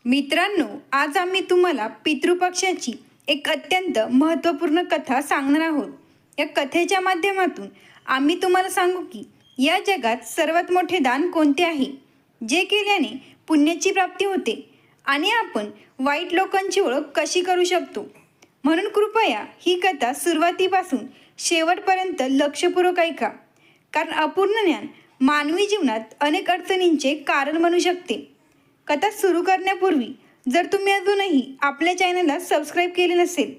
मित्रांनो, आज आम्ही तुम्हाला पितृपक्षाची एक अत्यंत महत्त्वपूर्ण कथा सांगणार आहोत. या कथेच्या माध्यमातून आम्ही तुम्हाला सांगू की या जगात सर्वात मोठे दान कोणते आहे, जे केल्याने पुण्याची प्राप्ती होते आणि आपण वाईट लोकांची ओळख कशी करू शकतो. म्हणून कृपया ही कथा सुरुवातीपासून शेवटपर्यंत लक्षपूर्वक ऐका, कारण अपूर्ण ज्ञान मानवी जीवनात अनेक अडचणींचे कारण बनू शकते. कथा सुरू करण्यापूर्वी जर तुम्ही अजूनही आपल्या चॅनलला सबस्क्राईब केले नसेल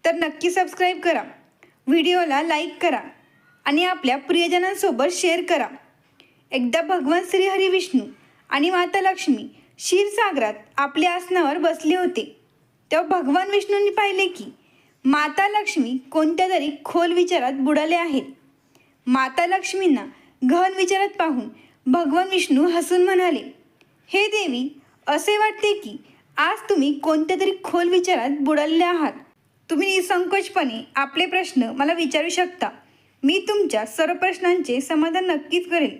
तर नक्की सबस्क्राईब करा, व्हिडिओला लाईक करा आणि आपल्या प्रियजनांसोबत शेअर करा. एकदा भगवान श्री हरी विष्णू आणि माता लक्ष्मी क्षीरसागरात आपल्या आसनावर बसले होते. तेव्हा भगवान विष्णूंनी पाहिले की माता लक्ष्मी कोणत्या तरी खोल विचारात बुडाले आहेत. माता लक्ष्मींना गहन विचारात पाहून भगवान विष्णू हसून म्हणाले, हे देवी, असे वाटते की आज तुम्ही कोणत्या तरी खोल विचारात बुडालेले आहात. तुम्ही निसंकोचपणे आपले प्रश्न मला विचारू शकता. मी तुमच्या सर्व प्रश्नांचे समाधान नक्कीच करेल.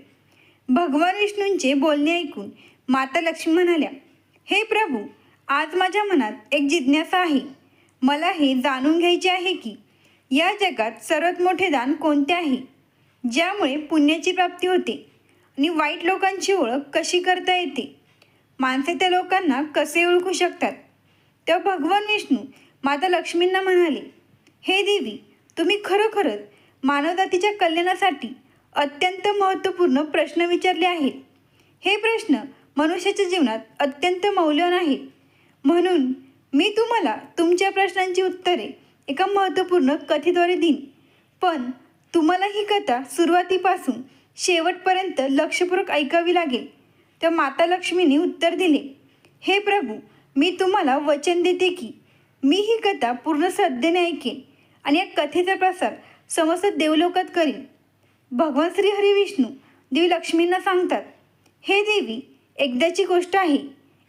भगवान विष्णूंचे बोलणे ऐकून माता लक्ष्मी म्हणाल्या, हे प्रभू, आज माझ्या मनात एक जिज्ञासा आहे. मला हे जाणून घ्यायचे आहे की या जगात सर्वात मोठे दान कोणते आहे, ज्यामुळे पुण्याची प्राप्ती होते आणि वाईट लोकांची ओळख कशी करता येते. माणसे त्या लोकांना कसे ओळखू शकतात. तेव्हा भगवान विष्णू माता लक्ष्मींना म्हणाले, हे देवी, तुम्ही खरोखरच मानवजातीच्या कल्याणासाठी अत्यंत महत्त्वपूर्ण प्रश्न विचारले आहेत. हे प्रश्न मनुष्याच्या जीवनात अत्यंत मौल्यवान आहेत. म्हणून मी तुम्हाला तुमच्या प्रश्नांची उत्तरे एका महत्त्वपूर्ण कथेद्वारे देईन. पण तुम्हाला ही कथा सुरुवातीपासून शेवटपर्यंत लक्षपूर्वक ऐकावी लागेल. तेव्हा माता लक्ष्मीने उत्तर दिले, हे प्रभू, मी तुम्हाला वचन देते की मी ही कथा पूर्ण श्रद्धेने ऐकेन आणि या कथेचा प्रसार समस्त देवलोकात करीन. भगवान श्री हरी विष्णू देवी लक्ष्मींना सांगतात, हे देवी, एकदाची गोष्ट आहे.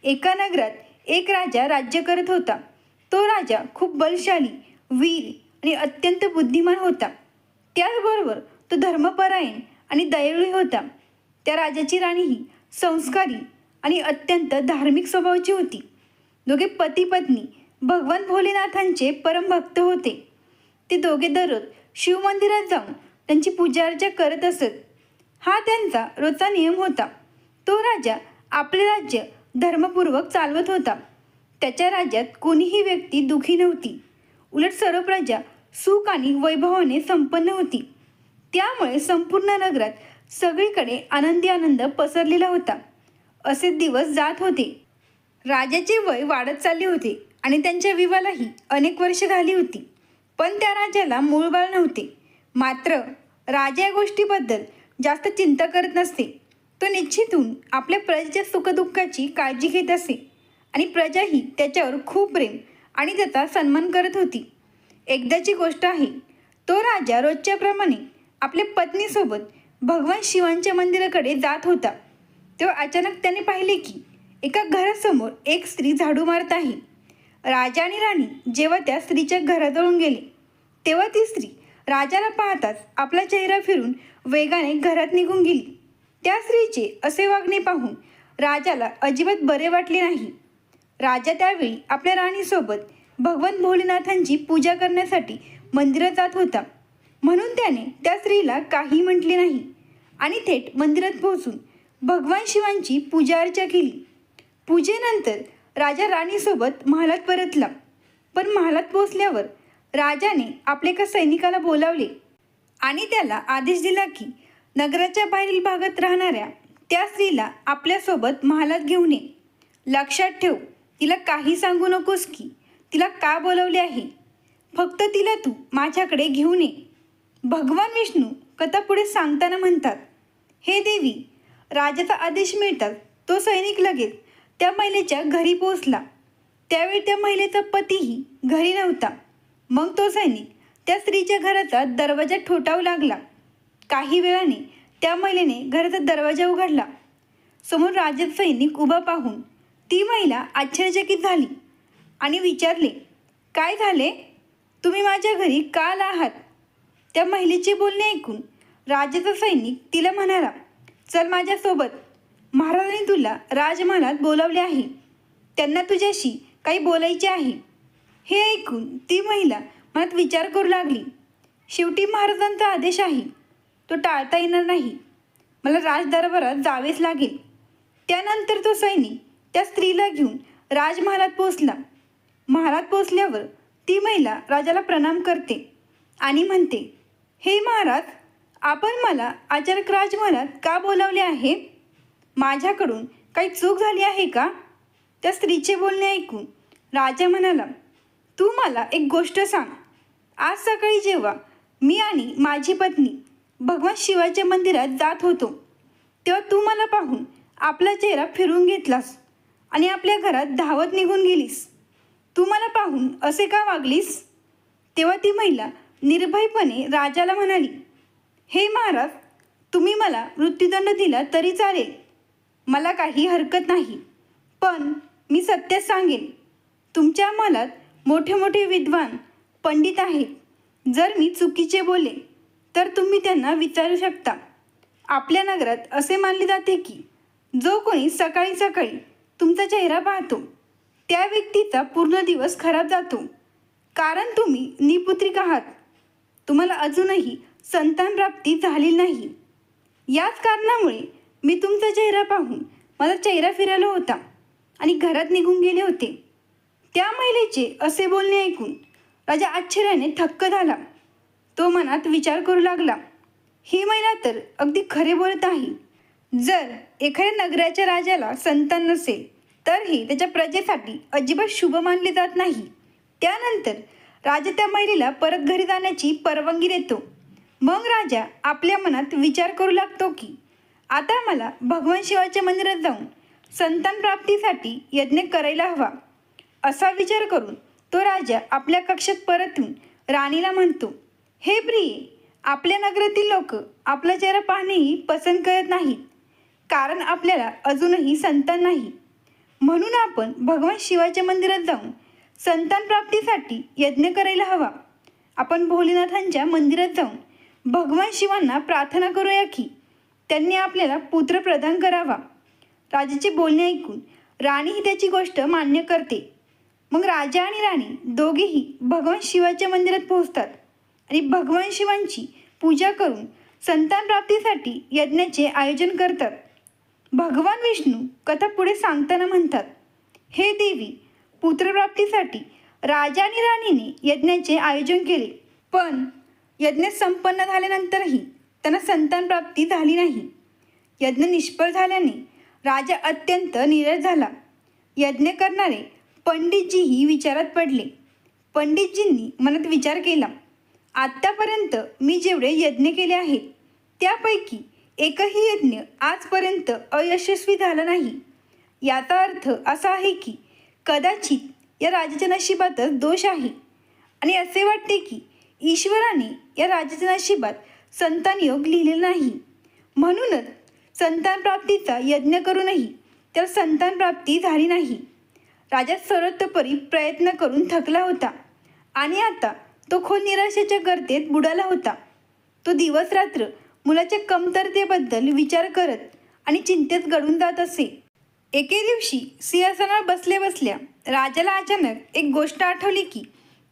एका नगरात एक राजा राज्य करत होता. तो राजा खूप बलशाली, वीर आणि अत्यंत बुद्धिमान होता. त्याचबरोबर तो धर्मपरायण आणि दयाळू होता. त्या राजाची राणी ही संस्कारी आणि अत्यंत धार्मिक स्वभावाची होती. दोघे पती पत्नी भगवान भोलेनाथांचे परमभक्त होते. ते दोघे दररोज शिवमंदिरात जाऊन त्यांची पूजाअर्चा करत असत. हा त्यांचा रोजचा नियम होता. तो राजा आपले राज्य धर्मपूर्वक चालवत होता. त्याच्या राज्यात कोणीही व्यक्ती दुखी नव्हती. उलट सर्व प्रजा सुख आणि वैभवाने संपन्न होती. त्यामुळे संपूर्ण नगरात सगळीकडे आनंदी आनंद पसरलेला होता. असे दिवस जात होते. राजाचे वय वाढत चालले होते आणि त्यांच्या विवाहालाही अनेक वर्ष झाली होती. पण त्या राजाला मूळ बाळ नव्हते. मात्र राजा या गोष्टीबद्दल जास्त चिंता करत नसते. तो निश्चित होऊन आपल्या प्रजेच्या सुखदुःखाची काळजी घेत असे आणि प्रजाही त्याच्यावर खूप प्रेम आणि त्याचा सन्मान करत होती. एकदाची गोष्ट आहे. तो राजा रोजच्याप्रमाणे आपल्या पत्नीसोबत भगवान शिवांच्या मंदिराकडे जात होता. तेव्हा अचानक त्याने पाहिले की एका घरासमोर एक स्त्री झाडू मारत आहे. राजा आणि राणी जेव्हा त्या स्त्रीच्या घराजवळून गेले तेव्हा ती स्त्री राजाला पाहताच आपला चेहरा फिरून वेगाने घरात निघून गेली. त्या स्त्रीचे असे वागणे पाहून राजाला अजिबात बरे वाटले नाही. राजा त्यावेळी आपल्या राणीसोबत भगवान भोलेनाथांची पूजा करण्यासाठी मंदिरात जात होता. म्हणून त्याने त्या स्त्रीला काही म्हटले नाही आणि थेट मंदिरात पोहोचून भगवान शिवांची पूजा अर्चा केली. पूजेनंतर राजा राणीसोबत महालात परतला. पण महालात पोहोचल्यावर राजाने आपल्या एका सैनिकाला बोलावले आणि त्याला आदेश दिला की नगराच्या बाहेरील भागात राहणाऱ्या त्या स्त्रीला आपल्यासोबत महालात घेऊन ये. लक्षात ठेव, तिला काही सांगू नकोस की तिला का बोलवले आहे. फक्त तिला तू माझ्याकडे घेऊन ये. भगवान विष्णू कथा पुढे सांगताना म्हणतात, हे देवी, राजाचा आदेश मिळताच तो सैनिक लगेच त्या महिलेच्या घरी पोहोचला. त्यावेळी त्या महिलेचा पतीही घरी नव्हता. मग तो सैनिक त्या स्त्रीच्या घराचा दरवाजा ठोठावू लागला. काही वेळाने त्या महिलेने घराचा दरवाजा उघडला. समोर राजाचा सैनिक उभा पाहून ती महिला आश्चर्यचकित झाली आणि विचारले, काय झाले? तुम्ही माझ्या घरी का आला आहात? त्या महिलेचे बोलणे ऐकून राजाचा सैनिक तिला म्हणाला, चल माझ्यासोबत, महाराजांनी तुला राजमहालात बोलावले आहे. त्यांना तुझ्याशी काही बोलायचे आहे. हे ऐकून ती महिला मनात विचार करू लागली. शेवटी महाराजांचा आदेश आहे, तो टाळता येणार नाही. मला राजदरबारात जावेच लागेल. त्यानंतर तो सैनिक त्या स्त्रीला घेऊन राजमहालात पोचला. महालात पोचल्यावर ती महिला राजाला प्रणाम करते आणि म्हणते, हे महाराज, आपण मला अचानक राजमहालात का बोलावले आहे? माझ्याकडून काही चूक झाली आहे का? त्या स्त्रीचे बोलणे ऐकून राजा म्हणाला, तू मला एक गोष्ट सांग. आज सकाळी जेव्हा मी आणि माझी पत्नी भगवान शिवाच्या मंदिरात जात होतो, तेव्हा तू मला पाहून आपला चेहरा फिरवून घेतलास आणि आपल्या घरात धावत निघून गेलीस. तू मला पाहून असे का वागलीस? तेव्हा ती महिला निर्भयपणे राजाला म्हणाली, हे महाराज, तुम्ही मला मृत्यूदंड दिला तरी चालेल, मला काही हरकत नाही. पण मी सत्य सांगेन, तुमच्या मनात मोठे मोठे विद्वान पंडित आहेत. जर मी चुकीचे बोलले तर तुम्ही त्यांना विचारू शकता. आपल्या नगरात असे मानले जाते की जो कोणी सकाळी सकाळी तुमचा चेहरा पाहतो त्या व्यक्तीचा पूर्ण दिवस खराब जातो, कारण तुम्ही निपुत्रिक आहात. तुम्हाला अजूनही संतान प्राप्ती झाली नाही. याच कारणामुळे मी तुमचा चेहरा पाहून माझा चेहरा फिरवला होता आणि घरात निघून गेले होते. त्या महिलेचे असे बोलणे ऐकून राजा आश्चर्याने थक्क झाला. तो मनात विचार करू लागला, ही महिला तर अगदी खरे बोलत आहे. जर एखाद्या नगराच्या राजाला संतान नसेल तर हे त्याच्या प्रजेसाठी अजिबात शुभ मानले जात नाही. त्यानंतर राजा त्या महिलेला परत घरी जाण्याची परवानगी देतो. मग राजा आपल्या मनात विचार करू लागतो की आता मला भगवान शिवाच्या मंदिरात जाऊन संतान प्राप्तीसाठी यज्ञ करायला हवा. असा विचार करून तो राजा आपल्या कक्षात परत येऊन राणीला म्हणतो, हे प्रिये, आपल्या नगरातील लोक आपला चेहरा पाहणेही पसंत करत नाहीत, कारण आपल्याला अजूनही संतान नाही. म्हणून आपण भगवान शिवाच्या मंदिरात जाऊन संतान प्राप्तीसाठी यज्ञ करायला हवा. आपण भोलेनाथांच्या मंदिरात जाऊन भगवान शिवांना प्रार्थना करूया की त्यांनी आपल्याला पुत्र प्रदान करावा. राजाचे बोलणे ऐकून राणी ही त्याची गोष्ट मान्य करते. मग राजा आणि राणी दोघेही भगवान शिवाच्या मंदिरात पोहोचतात आणि भगवान शिवांची पूजा करून संतान प्राप्तीसाठी यज्ञाचे आयोजन करतात. भगवान विष्णू कथा पुढे सांगताना म्हणतात, हे देवी, पुत्रप्राप्तीसाठी राजा आणि राणीने यज्ञाचे आयोजन केले, पण यज्ञ संपन्न झाल्यानंतरही त्यांना संतान प्राप्ती झाली नाही. यज्ञ निष्फळ झाल्याने राजा अत्यंत निराश झाला. यज्ञ करणारे पंडितजीही विचारात पडले. पंडितजींनी मनात विचार केला, आत्तापर्यंत मी जेवढे यज्ञ केले आहेत त्यापैकी एकही यज्ञ आजपर्यंत अयशस्वी झाला नाही. याचा अर्थ असा आहे की कदाचित या राजाच्या नशिबातच दोष आहे आणि असे वाटते की ईश्वराने या राजाच्या नशिबात संतान योग लिहिलेला नाही. म्हणूनच संतान प्राप्तीचा यज्ञ करूनही त्याला संतान प्राप्ती झाली नाही. राजा सर्वतोपरी प्रयत्न करून थकला होता आणि आता तो खोल निराशेच्या गर्तेत बुडाला होता. तो दिवस रात्र मुलाच्या कमतरतेबद्दल विचार करत आणि चिंतेत गळून जात असे. एके दिवशी सिंहासनावर बसल्या बसल्या राजाला अचानक एक गोष्ट आठवली की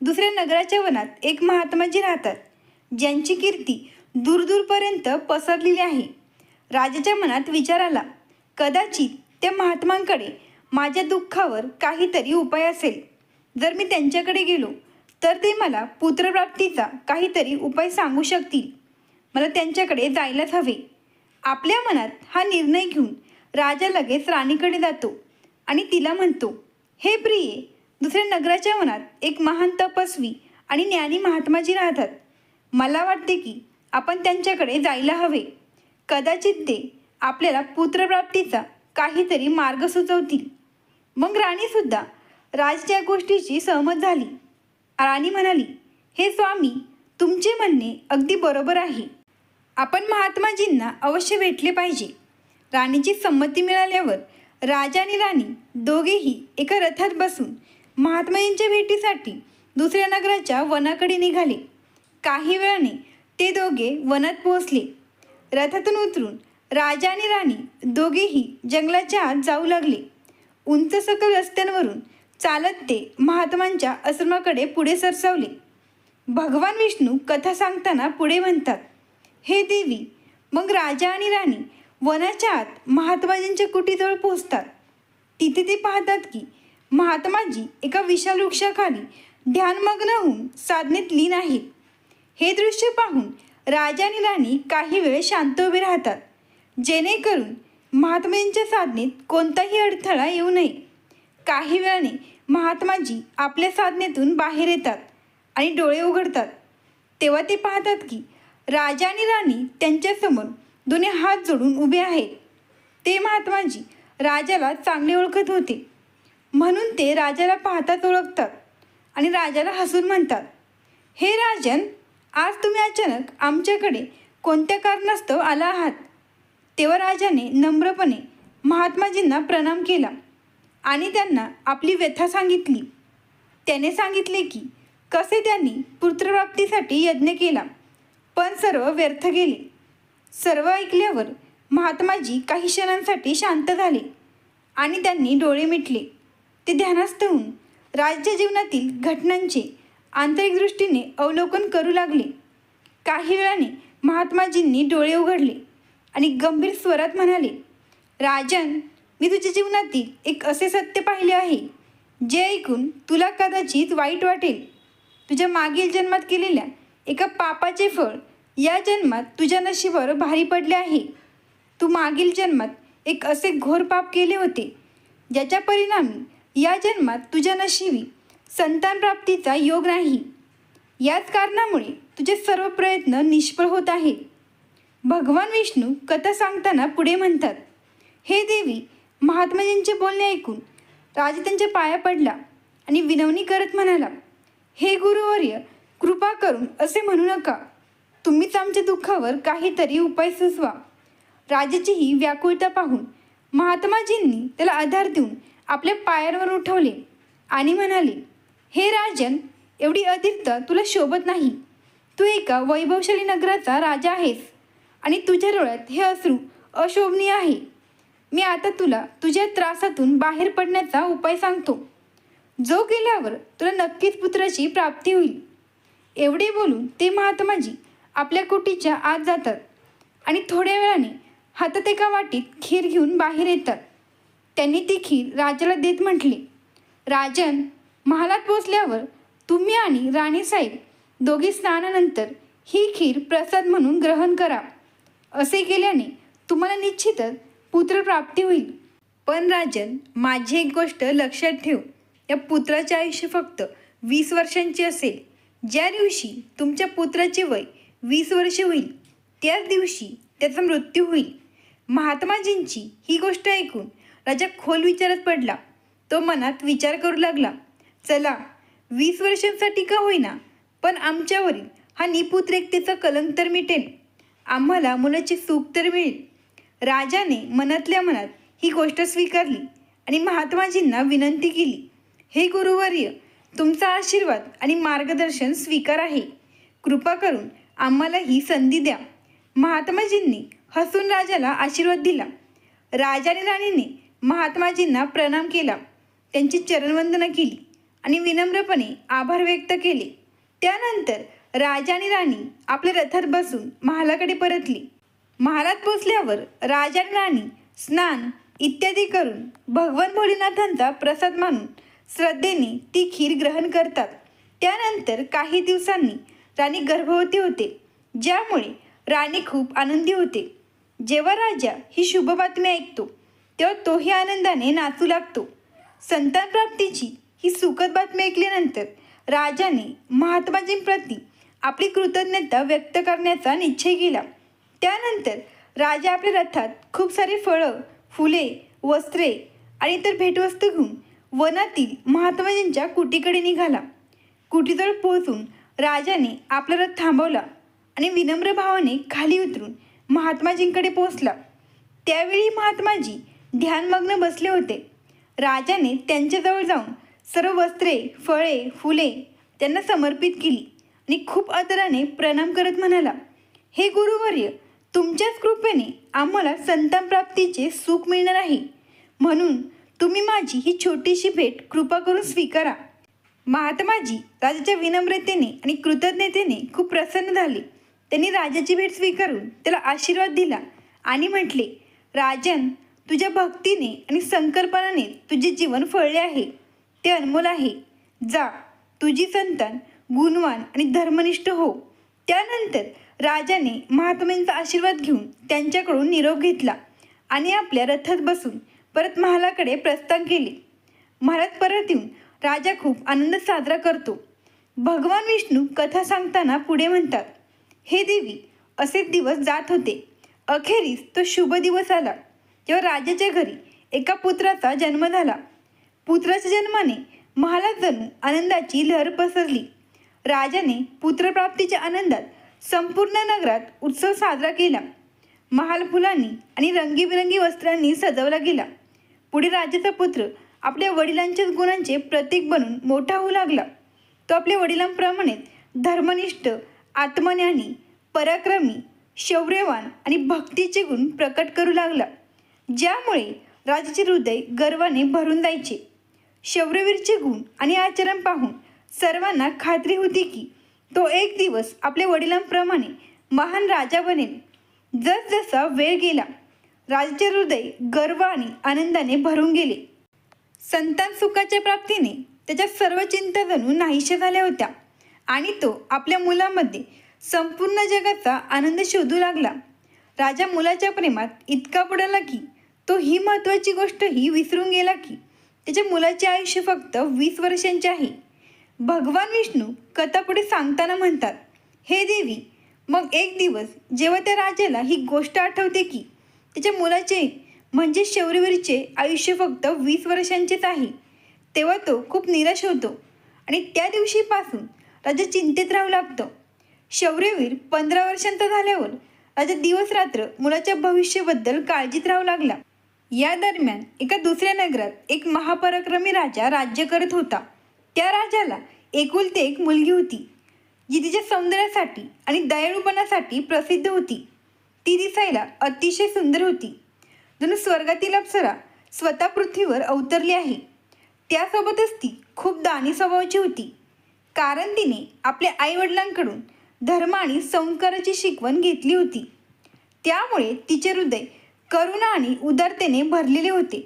दुसऱ्या नगराच्या वनात एक महात्माजी राहतात, ज्यांची कीर्ती दूरदूरपर्यंत पसरलेली आहे. राजाच्या मनात विचार आला, कदाचित त्या महात्मांकडे माझ्या दुःखावर काहीतरी उपाय असेल. जर मी त्यांच्याकडे गेलो तर ते मला पुत्रप्राप्तीचा काहीतरी उपाय सांगू शकतील. मला त्यांच्याकडे जायलाच हवे. आपल्या मनात हा निर्णय घेऊन राजा लगेच राणीकडे जातो आणि तिला म्हणतो, हे प्रिये, दुसऱ्या नगराच्या वनात एक महान तपस्वी आणि ज्ञानी महात्माजी राहतात. मला वाटते की आपण त्यांच्याकडे जायला हवे. कदाचित ते आपल्याला पुत्रप्राप्तीचा काहीतरी मार्ग सुचवतील. मग राणीसुद्धा राजाच्या गोष्टीची सहमत झाली. राणी म्हणाली, हे स्वामी, तुमचे म्हणणे अगदी बरोबर आहे. आपण महात्माजींना अवश्य भेटले पाहिजे. राणीची संमती मिळाल्यावर राजा आणि राणी दोघेही एका रथात बसून महात्माजींच्या भेटीसाठी दुसऱ्या नगराच्या वनाकडे निघाले. काही वेळाने ते दोघे वनात पोहोचले. रथातून उतरून राजा आणि राणी दोघेही जंगलाच्या आत जाऊ लागले. उंच सकल रस्त्यांवरून चालत ते महात्मांच्या आश्रमाकडे पुढे सरसावले. भगवान विष्णू कथा सांगताना पुढे म्हणतात, हे देवी. मग राजा आणि राणी वनाच्या आत महात्माजींच्या कुटीजवळ पोहोचतात. तिथे ते पाहतात की महात्माजी एका विशाल वृक्षाखाली ध्यानमग्न होऊन साधनेत लीन आहेत. हे दृश्य पाहून राजा आणि राणी काही वेळ शांत उभे राहतात, जेणेकरून महात्माजींच्या साधनेत कोणताही अडथळा येऊ नये. काही वेळाने महात्माजी आपल्या साधनेतून बाहेर येतात आणि डोळे उघडतात. तेव्हा ते पाहतात की राजा आणि राणी त्यांच्यासमोर दोन्ही हात जोडून उभे आहेत. ते महात्माजी राजाला चांगले ओळखत होते, म्हणून ते राजाला पाहताच ओळखतात आणि राजाला हसून म्हणतात, हे राजन, आज तुम्ही अचानक आमच्याकडे कोणत्या कारणास्तव आला आहात? तेव्हा राजाने नम्रपणे महात्माजींना प्रणाम केला आणि त्यांना आपली व्यथा सांगितली. त्याने सांगितले की कसे त्यांनी पुत्रप्राप्तीसाठी यज्ञ केला, पण सर्व व्यर्थ गेले. सर्व ऐकल्यावर महात्माजी काही क्षणांसाठी शांत झाले आणि त्यांनी डोळे मिटले. ते ध्यानस्थ होऊन राज्य जीवनातील घटनांचे आंतरिक दृष्टीने अवलोकन करू लागले. काही वेळाने महात्माजींनी डोळे उघडले आणि गंभीर स्वरात म्हणाले, राजन, मी तुझ्या जीवनातील एक असे सत्य पाहिले आहे जे ऐकून तुला कदाचित वाईट वाटेल. तुझ्या मागील जन्मात केलेल्या एका पापाचे फळ या जन्मात तुझ्या नशिबावर भारी पडले आहे. तू मागील जन्मात एक असे घोर पाप केले होते ज्याच्या परिणामी या जन्मात तुझ्या नशिबी संतान प्राप्तीचा योग नाही. याच कारणामुळे तुझे सर्व प्रयत्न निष्फळ होत आहेत. भगवान विष्णू कथा सांगताना पुढे म्हणतात, हे देवी. महात्माजींचे बोलणे ऐकून राजा त्यांच्या पाया पडला आणि विनवणी करत म्हणाला, हे गुरुवर्य, कृपा करून असे म्हणू नका. तुम्हीच आमच्या दुःखावर काहीतरी उपाय सुचवा. राजाची ही व्याकुळता पाहून महात्माजींनी त्याला आधार देऊन आपल्या पायांवर उठवले आणि म्हणाले, हे राजन, एवढी अधीरता तुला शोभत नाही. तू एका वैभवशाली नगराचा राजा आहेस आणि तुझ्या डोळ्यात हे अश्रू अशोभनीय आहे. मी आता तुला तुझ्या त्रासातून बाहेर पडण्याचा उपाय सांगतो, जो केल्यावर तुला नक्कीच पुत्राची प्राप्ती होईल. एवढे बोलून ते महात्माजी आपल्या कुटीच्या आत जातात आणि थोड्या वेळाने हातात एका वाटीत खीर घेऊन बाहेर येतात. त्यांनी ती खीर राजाला देत म्हटले, राजन, महालात पोचल्यावर तुम्ही आणि राणीसाहेब दोघी स्नानानंतर ही खीर प्रसाद म्हणून ग्रहण करा. असे केल्याने तुम्हाला निश्चितच पुत्रप्राप्ती होईल. पण राजन, माझी एक गोष्ट लक्षात ठेव. या पुत्राचे आयुष्य फक्त 20 वर्षांचे असेल. ज्या दिवशी तुमच्या पुत्राचे वय 20 वर्षे होईल त्याच दिवशी त्याचा मृत्यू होईल. महात्माजींची ही गोष्ट ऐकून राजा खोल विचारात पडला. तो मनात विचार करू लागला, चला, 20 वर्षांसाठी का होईना, पण आमच्यावरील हा निपुत्रेकतेचा कलंक तर मिटेल. आम्हाला मुलाची सुख तर मिळेल. राजाने मनातल्या मनात ही गोष्ट स्वीकारली आणि महात्माजींना विनंती केली, हे गुरुवर्य, तुमचा आशीर्वाद आणि मार्गदर्शन स्वीकार आहे. कृपा करून आम्हाला ही संधी द्या. महात्माजींनी हसून राजाला आशीर्वाद दिला. राजा आणि राणीने महात्माजींना प्रणाम केला, त्यांची चरणवंदना केली आणि विनम्रपणे आभार व्यक्त केले. त्यानंतर राजा आणि राणी आपल्या रथात बसून महालाकडे परतली. महालात पोचल्यावर राजा आणि राणी स्नान इत्यादी करून भगवान भोलेनाथांचा प्रसाद मानून श्रद्धेने ती खीर ग्रहण करतात. त्यानंतर काही दिवसांनी राणी गर्भवती होते, ज्यामुळे राणी खूप आनंदी होते. जेव्हा राजा ही शुभ बातमी ऐकतो तेव्हा तोही आनंदाने नाचू लागतो. संतान प्राप्तीची ही सुखद बातमी ऐकल्यानंतर राजाने महात्माजींप्रती आपली कृतज्ञता व्यक्त करण्याचा निश्चय केला. त्यानंतर राजा आपल्या रथात खूप सारे फळं, फुले, वस्त्रे आणि इतर भेटवस्तू घेऊन वनातील महात्माजींच्या कुटीकडे निघाला. कुटीजवळ पोहोचून राजाने आपला रथ थांबवला आणि विनम्र भावाने खाली उतरून महात्माजींकडे पोहोचला. त्यावेळी महात्माजी ध्यानमग्न बसले होते. राजाने त्यांच्याजवळ जाऊन सर्व वस्त्रे, फळे, फुले त्यांना समर्पित केली आणि खूप आदराने प्रणाम करत म्हणाला, हे गुरुवर्य, तुमच्याच कृपेने आम्हाला संतान प्राप्तीचे सुख मिळणार आहे. म्हणून तुम्ही माझी ही छोटीशी भेट कृपा करून स्वीकारा. महात्माजी राजाच्या विनम्रतेने आणि कृतज्ञतेने खूप प्रसन्न झाले. त्यांनी राजाची भेट स्वीकारून त्याला आशीर्वाद दिला आणि म्हटले, राजन, तुझ्या भक्तीने आणि संकल्पनाने तुझे जीवन फळले आहे. ते अनमोल आहे. जा, तुझी संतान गुणवान आणि धर्मनिष्ठ हो. त्यानंतर राजाने महात्म्यांचा आशीर्वाद घेऊन त्यांच्याकडून निरोप घेतला आणि आपल्या रथात बसून परत महालाकडे प्रस्थान केले. महालात परत येऊन राजा खूप आनंद साजरा करतो. भगवान विष्णू कथा सांगताना पुढे म्हणतात, हे देवी, असे दिवस जात होते. अखेरीस तो शुभ दिवस आला जेव्हा राजाच्या घरी एका पुत्राचा जन्म झाला. पुत्राच्या जन्माने महालात जणू आनंदाची लहर पसरली. राजाने पुत्रप्राप्तीच्या आनंदात संपूर्ण नगरात उत्सव साजरा केला. महाल फुलांनी आणि रंगीबिरंगी वस्त्रांनी सजवला गेला. पुढे राजाचा पुत्र आपल्या वडिलांच्याच गुणांचे प्रतीक बनून मोठा होऊ लागला. तो आपल्या वडिलांप्रमाणेच धर्मनिष्ठ, आत्मज्ञानी, पराक्रमी, शौर्यवान आणि भक्तीचे गुण प्रकट करू लागला, ज्यामुळे राजाचे हृदय गर्वाने भरून जायचे. शौर्यवीरचे गुण आणि आचरण पाहून सर्वांना खात्री होती की तो एक दिवस आपल्या वडिलांप्रमाणे महान राजा बनेल. जसजसा वेळ गेला, राजाचे हृदय गर्व आणि आनंदाने भरून गेले. संतान सुखाच्या प्राप्तीने त्याच्या सर्व चिंता जणू नाहीशा झाल्या होत्या आणि तो आपल्या मुलामध्ये संपूर्ण जगाचा आनंद शोधू लागला. राजा मुलाच्या प्रेमात इतका पडला की तो ही महत्त्वाची गोष्टही विसरून गेला की त्याच्या मुलाचे आयुष्य फक्त 20 वर्षांचे आहे. भगवान विष्णू कथा पुढे सांगताना म्हणतात, हे देवी, मग एक दिवस जेव्हा त्या राजाला ही गोष्ट आठवते की त्याच्या मुलाचे म्हणजे शौर्यवीरचे आयुष्य फक्त 20 वर्षांचेच आहे, तेव्हा तो खूप निराश होतो आणि त्या दिवशीपासून राजा चिंतेत राहू लागतो. शौर्यवीर 15 वर्षांचा झाल्यावर राजा दिवस रात्र मुलाच्या भविष्याबद्दल काळजीत राहू लागला. या दरम्यान एका दुसऱ्या नगरात एक महापराक्रमी राजा राज्य करत होता. त्या राजाला एकुलती एक मुलगी होती, जी तिच्या सौंदर्यासाठी आणि दयाळूपणासाठी प्रसिद्ध होती. ती दिसायला अतिशय सुंदर होती, जणू स्वर्गातील अप्सरा स्वतः पृथ्वीवर अवतरली आहे. त्यासोबतच ती खूप दानी स्वभावाची होती, कारण तिने आपल्या आईवडिलांकडून धर्म आणि संस्काराची शिकवण घेतली होती. त्यामुळे तिचे हृदय करुणा आणि उदारतेने भरलेले होते.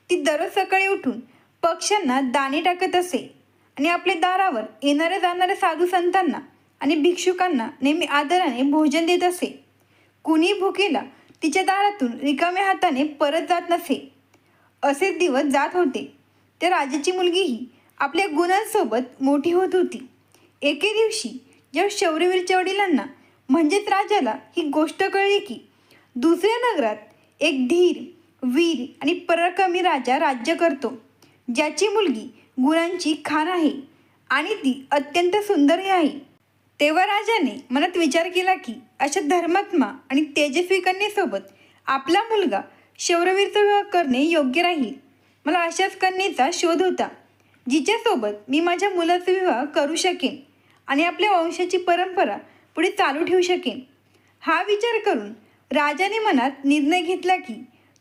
ती दररोज सकाळी उठून पक्ष्यांना दाणे टाकत असे आणि आपल्या दारावर येणाऱ्या जाणाऱ्या साधू संतांना आणि भिक्षुकांना नेहमी आदराने भोजन देत असे. कुणी भुकेला तिच्या दारातून रिकाम्या हाताने परत जात नसे. असेच दिवस जात होते. त्या राजाची मुलगीही आपल्या गुणांसोबत मोठी होत होती. एके दिवशी जेव्हा शौर्यवीरच्या वडिलांना म्हणजेच राजाला ही गोष्ट कळली की दुसऱ्या नगरात एक धीर, वीर आणि पराक्रमी राजा राज्य करतो, ज्याची मुलगी गुणांची खान आहे आणि ती अत्यंत सुंदरही आहे, तेव्हा राजाने मनात विचार केला की अशा धर्मात्मा आणि तेजस्वी कन्येसोबत आपला मुलगा शौर्यवीरचा विवाह करणे योग्य राहील. मला अशाच कन्येचा शोध होता, जिच्यासोबत मी माझ्या मुलाचा विवाह करू शकेन आणि आपल्या वंशाची परंपरा पुढे चालू ठेवू शकेन. हा विचार करून राजाने मनात निर्णय घेतला की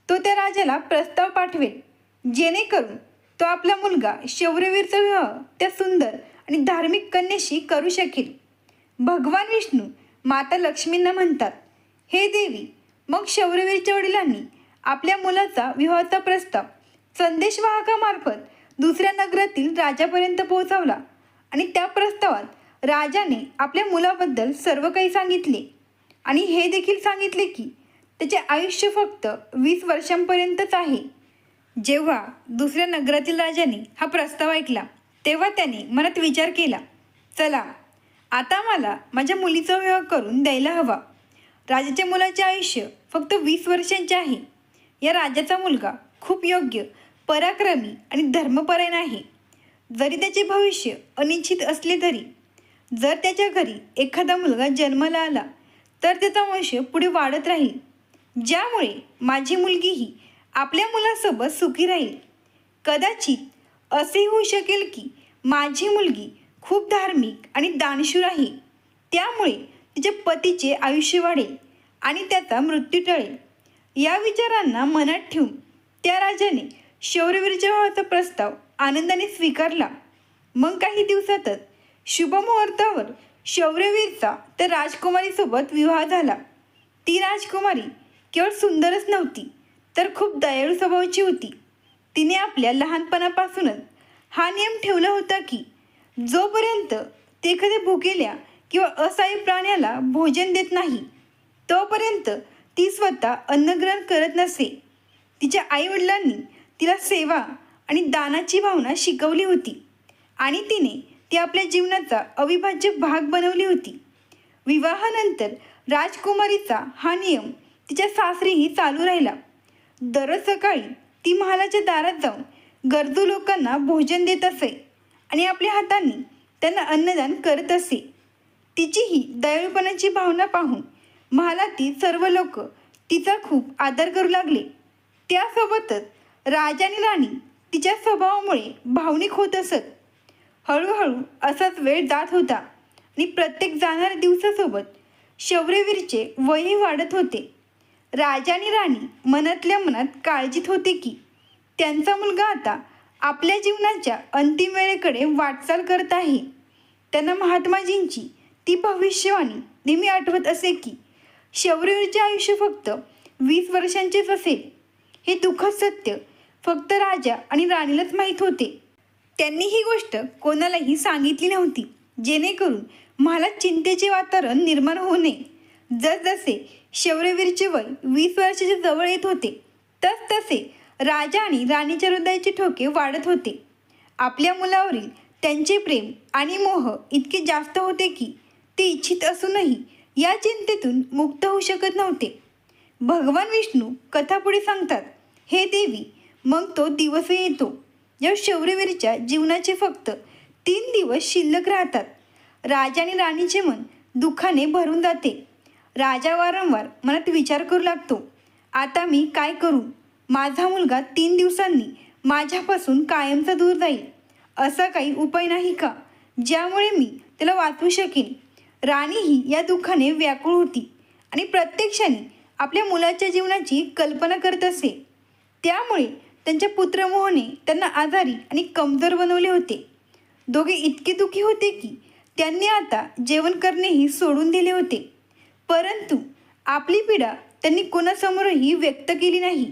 तो त्या राजाला प्रस्ताव पाठवेल, जेणेकरून तो आपला मुलगा शौर्यवीरचा विवाह त्या सुंदर आणि धार्मिक कन्येशी करू शकेल. भगवान विष्णू माता लक्ष्मींना म्हणतात, हे देवी, मग शौर्यवीरच्या वडिलांनी आपल्या मुलाचा विवाहाचा प्रस्ताव संदेशवाहकामार्फत दुसऱ्या नगरातील राजापर्यंत पोहोचवला आणि त्या प्रस्तावात राजाने आपल्या मुलाबद्दल सर्व काही सांगितले आणि हे देखील सांगितले की त्याचे आयुष्य फक्त 20 वर्षांपर्यंतच आहे. जेव्हा दुसऱ्या नगरातील राजाने हा प्रस्ताव ऐकला, तेव्हा त्याने मनात विचार केला, चला, आता मला माझ्या मुलीचा विवाह करून द्यायला हवा. राजाच्या मुलाचे आयुष्य फक्त 20 वर्षांचे आहे. या राजाचा मुलगा खूप योग्य, पराक्रमी आणि धर्मपरायण आहे. जरी त्याचे भविष्य अनिश्चित असले तरी जर त्याच्या घरी एखादा मुलगा जन्माला आला तर त्याचा वंश पुढे वाढत राहील, ज्यामुळे माझी मुलगीही आपल्या मुलासोबत सुखी राहील. कदाचित असे होऊ शकेल की माझी मुलगी खूप धार्मिक आणि दानशूर आहे, त्यामुळे तिच्या पतीचे आयुष्य वाढेल आणि त्याचा मृत्यू टळेल. या विचारांना मनात ठेवून त्या राजाने शौर्यवीरच्या भावाचा प्रस्ताव आनंदाने स्वीकारला. मग काही दिवसातच शुभमुहूर्तावर शौर्यवीरचा त्या राजकुमारीसोबत विवाह झाला. ती राजकुमारी केवळ सुंदरच नव्हती, तर खूप दयाळू स्वभावाची होती. तिने आपल्या लहानपणापासूनच हा नियम ठेवला होता की जोपर्यंत ते एखाद्या भुकेल्या किंवा असहाय्य प्राण्याला भोजन देत नाही, तोपर्यंत ती स्वतः अन्नग्रहण करत नसे. तिच्या आईवडिलांनी तिला सेवा आणि दानाची भावना शिकवली होती आणि तिने ती आपल्या जीवनाचा अविभाज्य भाग बनवली होती. विवाहानंतर राजकुमारीचा हा नियम तिच्या सासरीही चालू राहिला. दररोज सकाळी ती महालाच्या दारात जाऊन गरजू लोकांना भोजन देत असे आणि आपल्या हातांनी त्यांना अन्नदान करत असे. तिची ही दयाळूपणाची भावना पाहून महालातील सर्व लोक तिचा खूप आदर करू लागले. त्यासोबतच राजा आणि राणी तिच्या स्वभावामुळे भावनिक होत असत. हळूहळू असाच वेळ जात होता आणि प्रत्येक जाणाऱ्या दिवसासोबत शौर्यवीरचे वयही वाढत होते. राजा आणि राणी मनातल्या मनात काळजीत होते की त्यांचा मुलगा आता आपल्या जीवनाच्या अंतिम वेळेकडे वाटचाल करत आहे. त्यांना महात्माजींची ती भविष्यवाणी नेहमी आठवत असे की शौर्यवीरचे आयुष्य फक्त 20 वर्षांचेच असेल. हे दुःखद सत्य फक्त राजा आणि राणीलाच माहीत होते. त्यांनी ही गोष्ट कोणालाही सांगितली नव्हती, जेणेकरून मला चिंतेचे वातावरण निर्माण होऊ नये. जसजसे शौर्यवीरचे वय 20 वर्षाच्या जवळ येत होते, तसतसे राजा आणि राणीच्या हृदयाचे ठोके वाढत होते. आपल्या मुलावरील त्यांचे प्रेम आणि मोह इतके जास्त होते की ते इच्छित असूनही या चिंतेतून मुक्त होऊ शकत नव्हते. भगवान विष्णू कथा पुढे सांगतात, हे देवी, मग तो दिवस येतो जेव्हा शौर्यवीरच्या जीवनाचे फक्त 3 दिवस शिल्लक राहतात. राजा आणि राणीचे मन दुःखाने भरून जाते. राजा वारंवार मनात विचार करू लागतो, आता मी काय करू? माझा मुलगा 3 दिवसांनी माझ्यापासून कायमचा दूर जाईल. असा काही उपाय नाही का ज्यामुळे मी त्याला वाचवू शकेन? राणीही या दुःखाने व्याकुळ होती आणि प्रत्येक क्षणी आपल्या मुलाच्या जीवनाची कल्पना करत असे. त्यामुळे त्यांच्या पुत्रमोहाने त्यांना आजारी आणि कमजोर बनवले होते. दोघे इतके दुःखी होते की त्यांनी आता जेवण करणेही सोडून दिले होते. परंतु आपली पीडा त्यांनी कोणासमोरही व्यक्त केली नाही.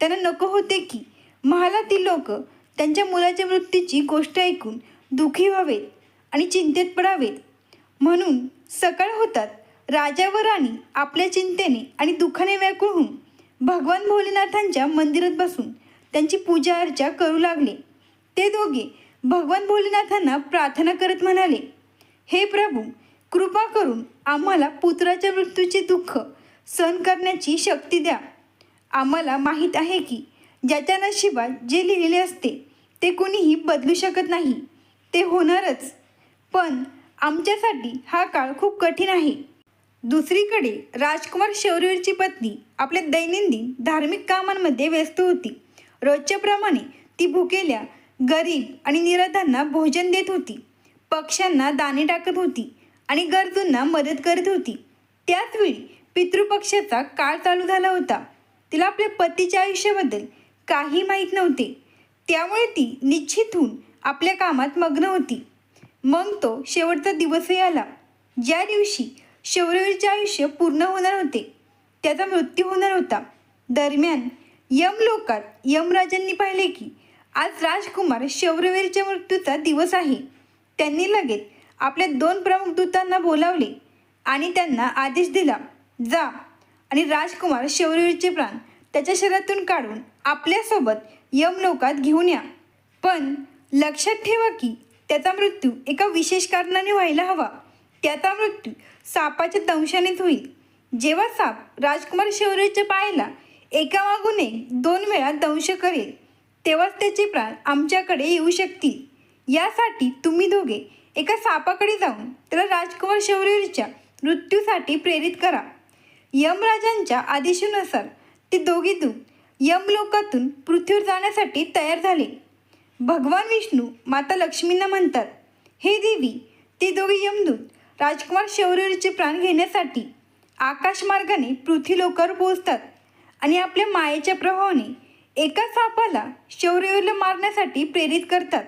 त्यांना नको होते की महालातील लोक त्यांच्या मुलाच्या मृत्यूची गोष्ट ऐकून दुःखी व्हावेत आणि चिंतेत पडावेत. म्हणून सकाळ होतात राजा व राणी आपल्या चिंतेने आणि दुःखाने व्याकुळ होऊन भगवान भोलेनाथांच्या मंदिरात बसून त्यांची पूजा अर्चा करू लागले. ते दोघे भगवान भोलेनाथांना प्रार्थना करत म्हणाले, हे प्रभू, कृपा करून आम्हाला पुत्राच्या मृत्यूचे दुःख सहन करण्याची शक्ती द्या. आम्हाला माहीत आहे की ज्याच्या नशिबात जे लिहिलेले असते ते कोणीही बदलू शकत नाही. ते होणारच, पण आमच्यासाठी हा काळ खूप कठीण आहे. दुसरीकडे राजकुमार शौर्यवीरची पत्नी आपल्या दैनंदिन धार्मिक कामांमध्ये व्यस्त होती. रोजच्याप्रमाणे ती भुकेल्या, गरीब आणि निराधांना भोजन देत होती, पक्ष्यांना दाणे टाकत होती आणि गरजूंना मदत करत होती. त्याचवेळी पितृपक्षाचा काळ चालू झाला होता. तिला आपल्या पतीच्या आयुष्याबद्दल काही माहीत नव्हते, त्यामुळे ती निश्चित होऊन आपल्या कामात मग्न होती. मग तो शेवटचा दिवसही आला, ज्या दिवशी शौर्यवीरचे आयुष्य पूर्ण होणार होते. त्याचा मृत्यू होणार होता. दरम्यान यमलोकात यमराजांनी पाहिले की आज राजकुमार शौर्यवीरच्या मृत्यूचा दिवस आहे. त्यांनी लगेच आपल्या 2 प्रमुख दूतांना बोलावले आणि त्यांना आदेश दिला, जा आणि राजकुमार शौर्यवीरचे प्राण त्याच्या शरीरातून काढून आपल्यासोबत यमलोकात घेऊन या. पण लक्षात ठेवा की त्याचा मृत्यू एका विशेष कारणाने व्हायला हवा. त्याचा मृत्यू सापाच्या दंशानेच होईल. जेव्हा साप राजकुमार शौर्यवीरच्या पायाला एकामागून एक 2 वेळा दंश करेल, तेव्हाच त्याचे प्राण आमच्याकडे येऊ शकतील. यासाठी तुम्ही दोघे एका सापाकडे जाऊन त्याला राजकुमार शौर्यवीरच्या मृत्यूसाठी प्रेरित करा. यमराजांच्या आदेशानुसार ते दोघे दूत यमलोकातून पृथ्वीवर जाण्यासाठी तयार झाले. भगवान विष्णू माता लक्ष्मींना म्हणतात, हे देवी, ते दोघे यमदूत राजकुमार शौर्यवीरचे प्राण घेण्यासाठी आकाशमार्गाने पृथ्वीलोकावर पोहोचतात आणि आपल्या मायेच्या प्रभावाने एका सापाला शौर्यवीरला मारण्यासाठी प्रेरित करतात.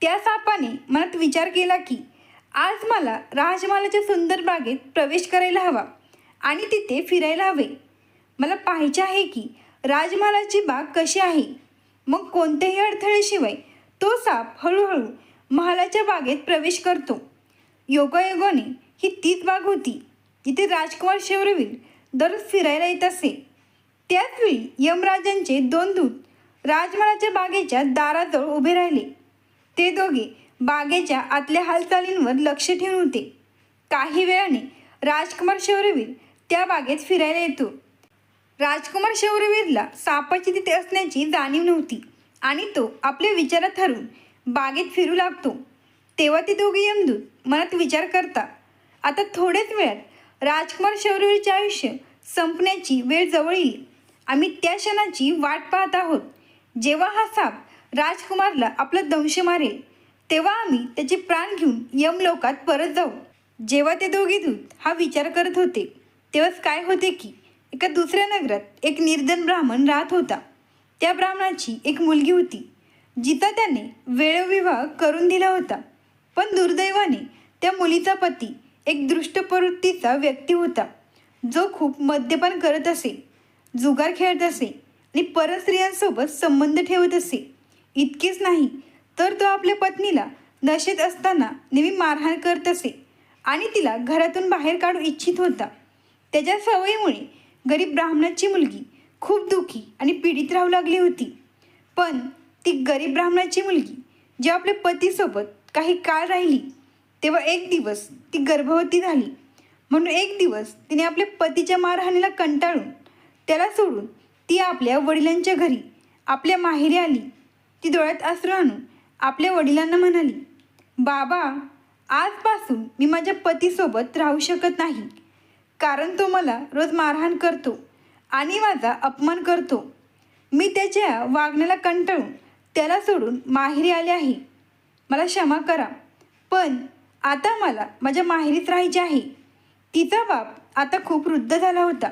त्या सापाने मनात विचार केला की आज मला राजमहालाच्या सुंदर बागेत प्रवेश करायला हवा आणि तिथे फिरायला हवे. मला पाहायचे आहे की राजमहालाची बाग कशी आहे. मग कोणत्याही अडथळ्याशिवाय तो साप हळूहळू महालाच्या बागेत प्रवेश करतो. योगायोगाने ही तीच बाग होती जिथे राजकुमार शौर्यवीर दररोज फिरायला येत असे. त्याचवेळी यमराजांचे 2 दूत राजमहालाच्या बागेच्या दाराजवळ उभे राहिले. ते दोघे बागेच्या आतल्या हालचालींवर लक्ष ठेवून होते. काही वेळाने राजकुमार शौर्यवीर त्या बागेत फिरायला येतो. राजकुमार शौर्यवीरला सापाची तिथे असण्याची जाणीव नव्हती आणि तो आपल्या विचारात हरवून बागेत फिरू लागतो. तेव्हा ते दोघे यमदूत मनात विचार करतात, आता थोड्याच वेळात राजकुमार शौर्यवीरचे आयुष्य संपण्याची वेळ जवळ येईल. आम्ही त्या क्षणाची वाट पाहत आहोत जेव्हा हा साप राजकुमारला आपला दंश मारेल. तेव्हा आम्ही त्याचे प्राण घेऊन यमलोकात परत जाऊ. जेव्हा ते दोघे दूत हा विचार करत होते तेव्हाच काय होते की एका दुसऱ्या नगरात एक निर्धन ब्राह्मण राहत होता. त्या ब्राह्मणाची एक मुलगी होती जिचा त्याने वेळविवाह करून दिला होता. पण दुर्दैवाने त्या मुलीचा पती एक दृष्ट प्रवृत्तीचा व्यक्ती होता जो खूप मद्यपान करत असे, जुगार खेळत असे आणि परस्त्रियांसोबत संबंध ठेवत असे. इतकेच नाही तर तो आपल्या पत्नीला नशेत असताना नेहमी मारहाण करत असे आणि तिला घरातून बाहेर काढू इच्छित होता. त्याच्या सवयीमुळे गरीब ब्राह्मणाची मुलगी खूप दुःखी आणि पीडित राहू लागली होती. पण ती गरीब ब्राह्मणाची मुलगी जेव्हा आपल्या पतीसोबत काही काळ राहिली तेव्हा एक दिवस ती गर्भवती झाली. म्हणून एक दिवस तिने आपल्या पतीच्या मारहाणीला कंटाळून त्याला सोडून ती आपल्या वडिलांच्या घरी आपल्या माहेरी आली. ती डोळ्यात अश्रू आणून आपल्या वडिलांना म्हणाली, बाबा, आजपासून मी माझ्या पतीसोबत राहू शकत नाही कारण तो मला रोज मारहाण करतो आणि माझा अपमान करतो. मी त्याच्या वागण्याला कंटाळून त्याला सोडून माहेरी आले आहे. मला क्षमा करा, पण आता मला माझ्या माहेरीच राहायचे आहे. तिचा बाप आता खूप वृद्ध झाला होता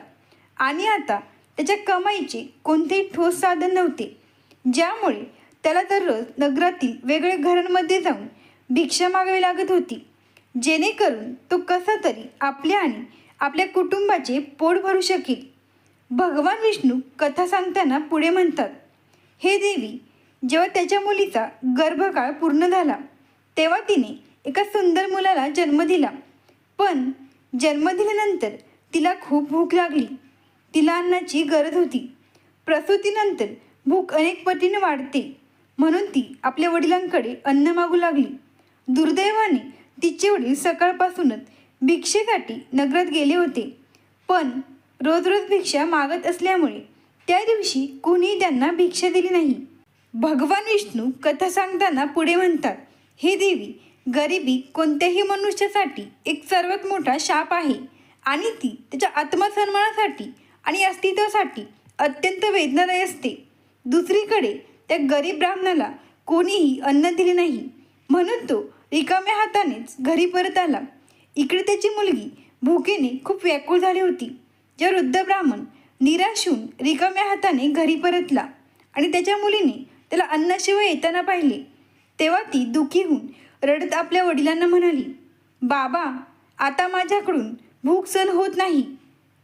आणि आता त्याच्या कमाईचे कोणतेही ठोस साधन नव्हते, ज्यामुळे त्याला दररोज नगरातील वेगवेगळ्या घरांमध्ये जाऊन भिक्षा मागावी लागत होती, जेणेकरून तो कसा तरी आपल्या आणि आपल्या कुटुंबाचे पोट भरू शकेल. भगवान विष्णू कथा सांगताना पुढे म्हणतात, हे देवी, जेव्हा त्याच्या मुलीचा गर्भकाळ पूर्ण झाला तेव्हा तिने एका सुंदर मुलाला जन्म दिला. पण जन्म दिल्यानंतर तिला खूप भूक लागली. तिला अन्नाची गरज होती. प्रसूतीनंतर भूक अनेक पटीने वाढते, म्हणून ती आपल्या वडिलांकडे अन्न मागू लागली. दुर्दैवाने तिचे वडील सकाळपासूनच भिक्षेसाठी नगरात गेले होते, पण रोज रोज भिक्षा मागत असल्यामुळे त्या दिवशी कोणीही त्यांना भिक्षा दिली नाही. भगवान विष्णू कथा सांगताना पुढे म्हणतात, हे देवी, गरिबी कोणत्याही मनुष्यासाठी एक सर्वात मोठा शाप आहे आणि ती त्याच्या आत्मसन्मानासाठी आणि अस्तित्वासाठी अत्यंत वेदनादायी असते. दुसरीकडे त्या गरीब ब्राह्मणाला कोणीही अन्न दिले नाही, म्हणून तो रिकाम्या हातानेच घरी परत आला. इकडे त्याची मुलगी भुकेने खूप व्याकुळ झाली होती. जेव्हा वृद्ध ब्राह्मण निराश होऊन रिकाम्या हाताने घरी परतला आणि त्याच्या मुलीने त्याला अन्नाशिवाय येताना पाहिले तेव्हा ती दुःखी होऊन रडत आपल्या वडिलांना म्हणाली, बाबा, आता माझ्याकडून भूक सहन होत नाही.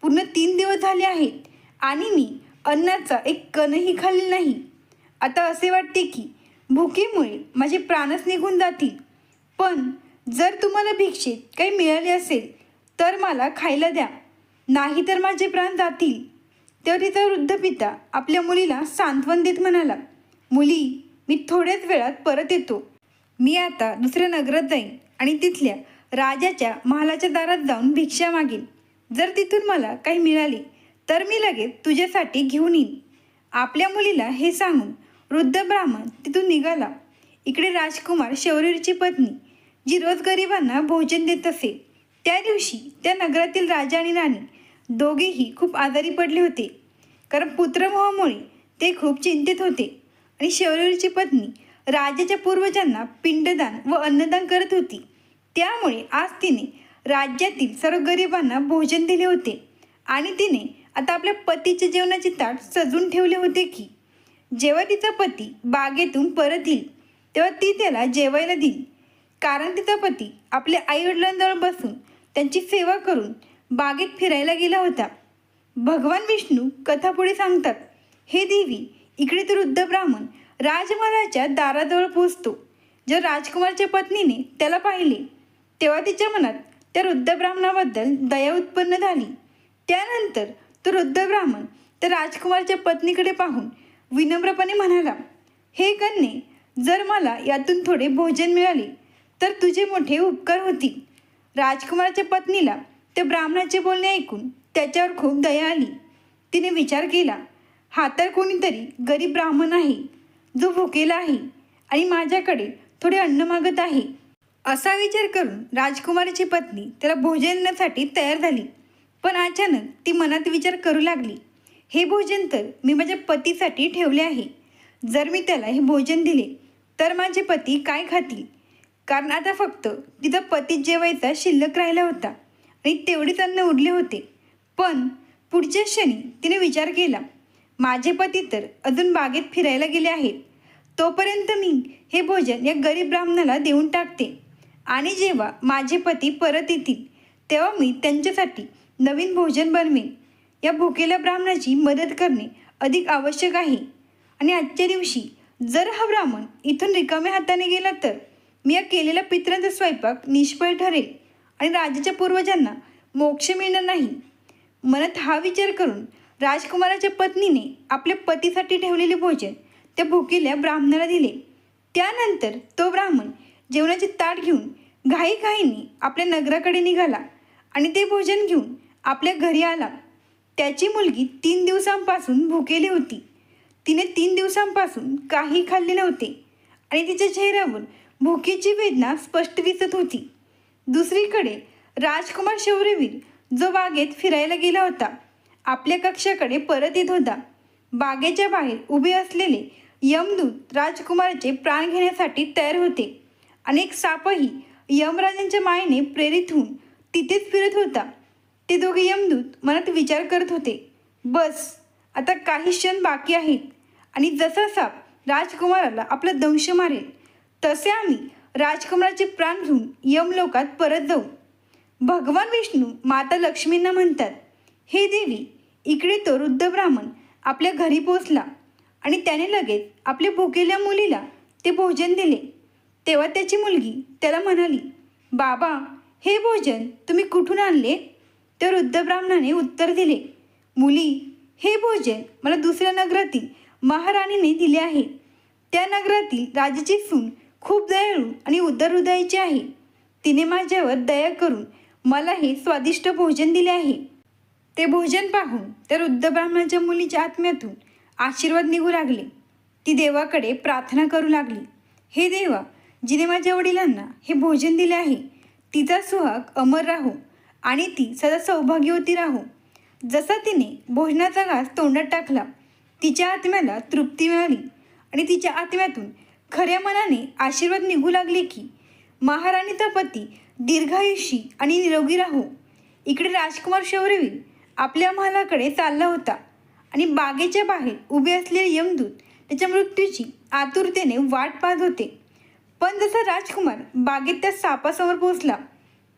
पूर्ण 3 दिवस झाले आहेत आणि मी अन्नाचा एक कणही खाल्लेला नाही. आता असे वाटते की भुकेमुळे माझे प्राणच निघून जातील. पण जर तुम्हाला भिक्षेत काही मिळाले असेल तर मला खायला द्या, नाही तर माझे प्राण जातील. तेव्हा तिचा वृद्ध पिता आपल्या मुलीला सांत्वन देत म्हणाला, मुली, मी थोड्याच वेळात परत येतो. मी आता दुसऱ्या नगरात जाईन आणि तिथल्या राजाच्या महालाच्या दारात जाऊन भिक्षा मागेन. जर तिथून मला काही मिळाले तर मी लगेच तुझ्यासाठी घेऊन येईन. आपल्या मुलीला हे सांगून वृद्ध ब्राह्मण तिथून निघाला. इकडे राजकुमार शौर्यवीरची पत्नी जी रोज गरिबांना भोजन देत असे, त्या दिवशी त्या नगरातील राजा आणि राणी दोघेही खूप आजारी पडले होते, कारण पुत्रमोहामुळे ते खूप चिंतित होते. आणि शौर्यवीरची पत्नी राजाच्या पूर्वजांना पिंडदान व अन्नदान करत होती, त्यामुळे आज तिने राज्यातील सर्व गरिबांना भोजन दिले होते आणि तिने आता आपल्या पतीच्या जेवणाचे ताट सजून ठेवले होते की जेव्हा तिचा पती बागेतून परत येईल तेव्हा ती त्याला जेवायला देईल, कारण तिचा पती आपल्या आईवडिलांजवळ बसून त्यांची सेवा करून बागेत फिरायला गेला होता. भगवान विष्णू कथा पुढे सांगतात, हे देवी, इकडे तो वृद्ध ब्राह्मण राजमहालाच्या दाराजवळ पोचतो. जेव्हा राजकुमारच्या पत्नीने त्याला पाहिले तेव्हा तिच्या मनात त्या वृद्ध ब्राह्मणाबद्दल दया उत्पन्न झाली. त्यानंतर तो वृद्ध ब्राह्मण त्या राजकुमारच्या पत्नीकडे पाहून विनम्रपणे म्हणाला, हे कन्ये, जर मला यातून थोडे भोजन मिळाले तर तुझे मोठे उपकार होतील. राजकुमारच्या पत्नीला त्या ब्राह्मणाचे बोलणे ऐकून त्याच्यावर खूप दया आली. तिने विचार केला, हा तर कोणीतरी गरीब ब्राह्मण आहे जो भुकेला आहे आणि माझ्याकडे थोडे अन्न मागत आहे. असा विचार करून राजकुमारीची पत्नी त्याला भोजन देण्यासाठी तयार झाली. पण अचानक ती मनात विचार करू लागली, हे भोजन तर मी माझ्या पतीसाठी ठेवले आहे. जर मी त्याला हे भोजन दिले तर माझे पती काय खातील? कारण आता फक्त तिचा पतीच जेवायचा शिल्लक राहिला होता आणि तेवढेच अन्न उरले होते. पण पुढच्या क्षणी तिने विचार केला, माझे पती तर अजून बागेत फिरायला गेले आहेत. तोपर्यंत मी हे भोजन या गरीब ब्राह्मणाला देऊन टाकते आणि जेव्हा माझे पती परत येतील तेव्हा मी त्यांच्यासाठी नवीन भोजन बनवेन. या भुकेल्या ब्राह्मणाची मदत करणे अधिक आवश्यक आहे आणि आजच्या दिवशी जर हा ब्राह्मण इथून रिकाम्या हाताने गेला तर मी या केलेल्या पितरांचा स्वयंपाक निष्फळ ठरेल आणि राजाच्या पूर्वजांना मोक्ष मिळणार नाही. मनात हा विचार करून राजकुमाराच्या पत्नीने आपल्या पतीसाठी ठेवलेले भोजन त्या भुकेल्या ब्राह्मणाला दिले. त्यानंतर तो ब्राह्मण जेवणाचे ताट घेऊन घाईघाईने आपल्या नगराकडे निघाला आणि ते भोजन घेऊन आपल्या घरी आला. त्याची मुलगी 3 दिवसांपासून भुकेली होती. तिने 3 दिवसांपासून काही खाल्ले नव्हते आणि तिच्या चेहऱ्यावर भुकेची वेदना स्पष्ट दिसत होती. दुसरीकडे राजकुमार शौर्यवीर जो बागेत फिरायला गेला होता आपल्या कक्षाकडे परत येत होता. बागेच्या बाहेर उभे असलेले यमदूत राजकुमाराचे प्राण घेण्यासाठी तयार होते. अनेक सापही यमराजांच्या मायेने प्रेरित होऊन तिथेच फिरत होता. ते दोघे यमदूत मनात विचार करत होते, बस आता काही क्षण बाकी आहेत आणि जसा साप राजकुमाराला आपला दंश मारेल तसे आम्ही राजकुमाराचे प्राण घेऊन यमलोकात परत जाऊ. भगवान विष्णू माता लक्ष्मींना म्हणतात, हे देवी, इकडे तो वृद्ध ब्राह्मण आपल्या घरी पोचला आणि त्याने लगेच आपल्या भुकेल्या मुलीला ते भोजन दिले. तेव्हा त्याची मुलगी त्याला म्हणाली, बाबा, हे भोजन तुम्ही कुठून आणले? त्या वृद्ध ब्राह्मणाने उत्तर दिले, मुली, हे भोजन मला दुसऱ्या नगरातील महाराणीने दिले आहे. त्या नगरातील राजाची सून खूप दयाळू आणि उदार हृदयाची आहे. तिने माझ्यावर दया करून मला हे स्वादिष्ट भोजन दिले आहे. ते भोजन पाहून त्या वृद्ध ब्राह्मणाच्या मुलीच्या आत्म्यातून आशीर्वाद निघू लागले. ती देवाकडे प्रार्थना करू लागली, हे देवा, जिने माझ्या वडिलांना हे भोजन दिले आहे तिचा सुहाग अमर राहो आणि ती सदा सौभाग्यवती राहो. जसा तिने भोजनाचा घास तोंडात टाकला तिच्या आत्म्याला तृप्ती मिळाली आणि तिच्या आत्म्यातून खऱ्या मनाने आशीर्वाद निघू लागले की महाराणीचा पती दीर्घायुषी आणि निरोगी राहो. इकडे राजकुमार शौर्यवीर आपल्या महालाकडे चालला होता आणि बागेच्या बाहेर उभे असलेले यमदूत त्याच्या मृत्यूची आतुरतेने वाट पाहत होते. पण जसा राजकुमार बागेत त्या सापासमोर पोहोचला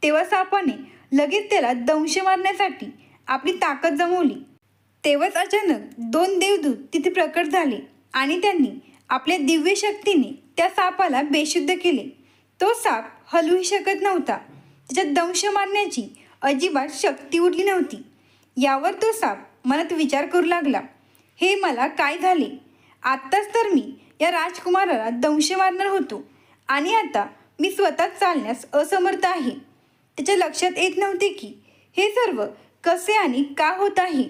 तेव्हा सापाने लगेच त्याला दंश मारण्यासाठी आपली ताकद जमवली. तेव्हाच अचानक 2 देवदूत तिथे प्रकट झाले आणि त्यांनी आपल्या दिव्य शक्तीने त्या सापाला बेशुद्ध केले. तो साप हलूही शकत नव्हता. त्याच्यात दंश मारण्याची अजिबात शक्ती उरली नव्हती. यावर तो साप मनात विचार करू लागला, हे मला काय झाले? आत्ताच तर मी या राजकुमाराला दंश मारणार होतो आणि आता मी स्वतःच चालण्यास असमर्थ आहे. त्याच्या लक्षात येत नव्हते की हे सर्व कसे आणि का होत आहे.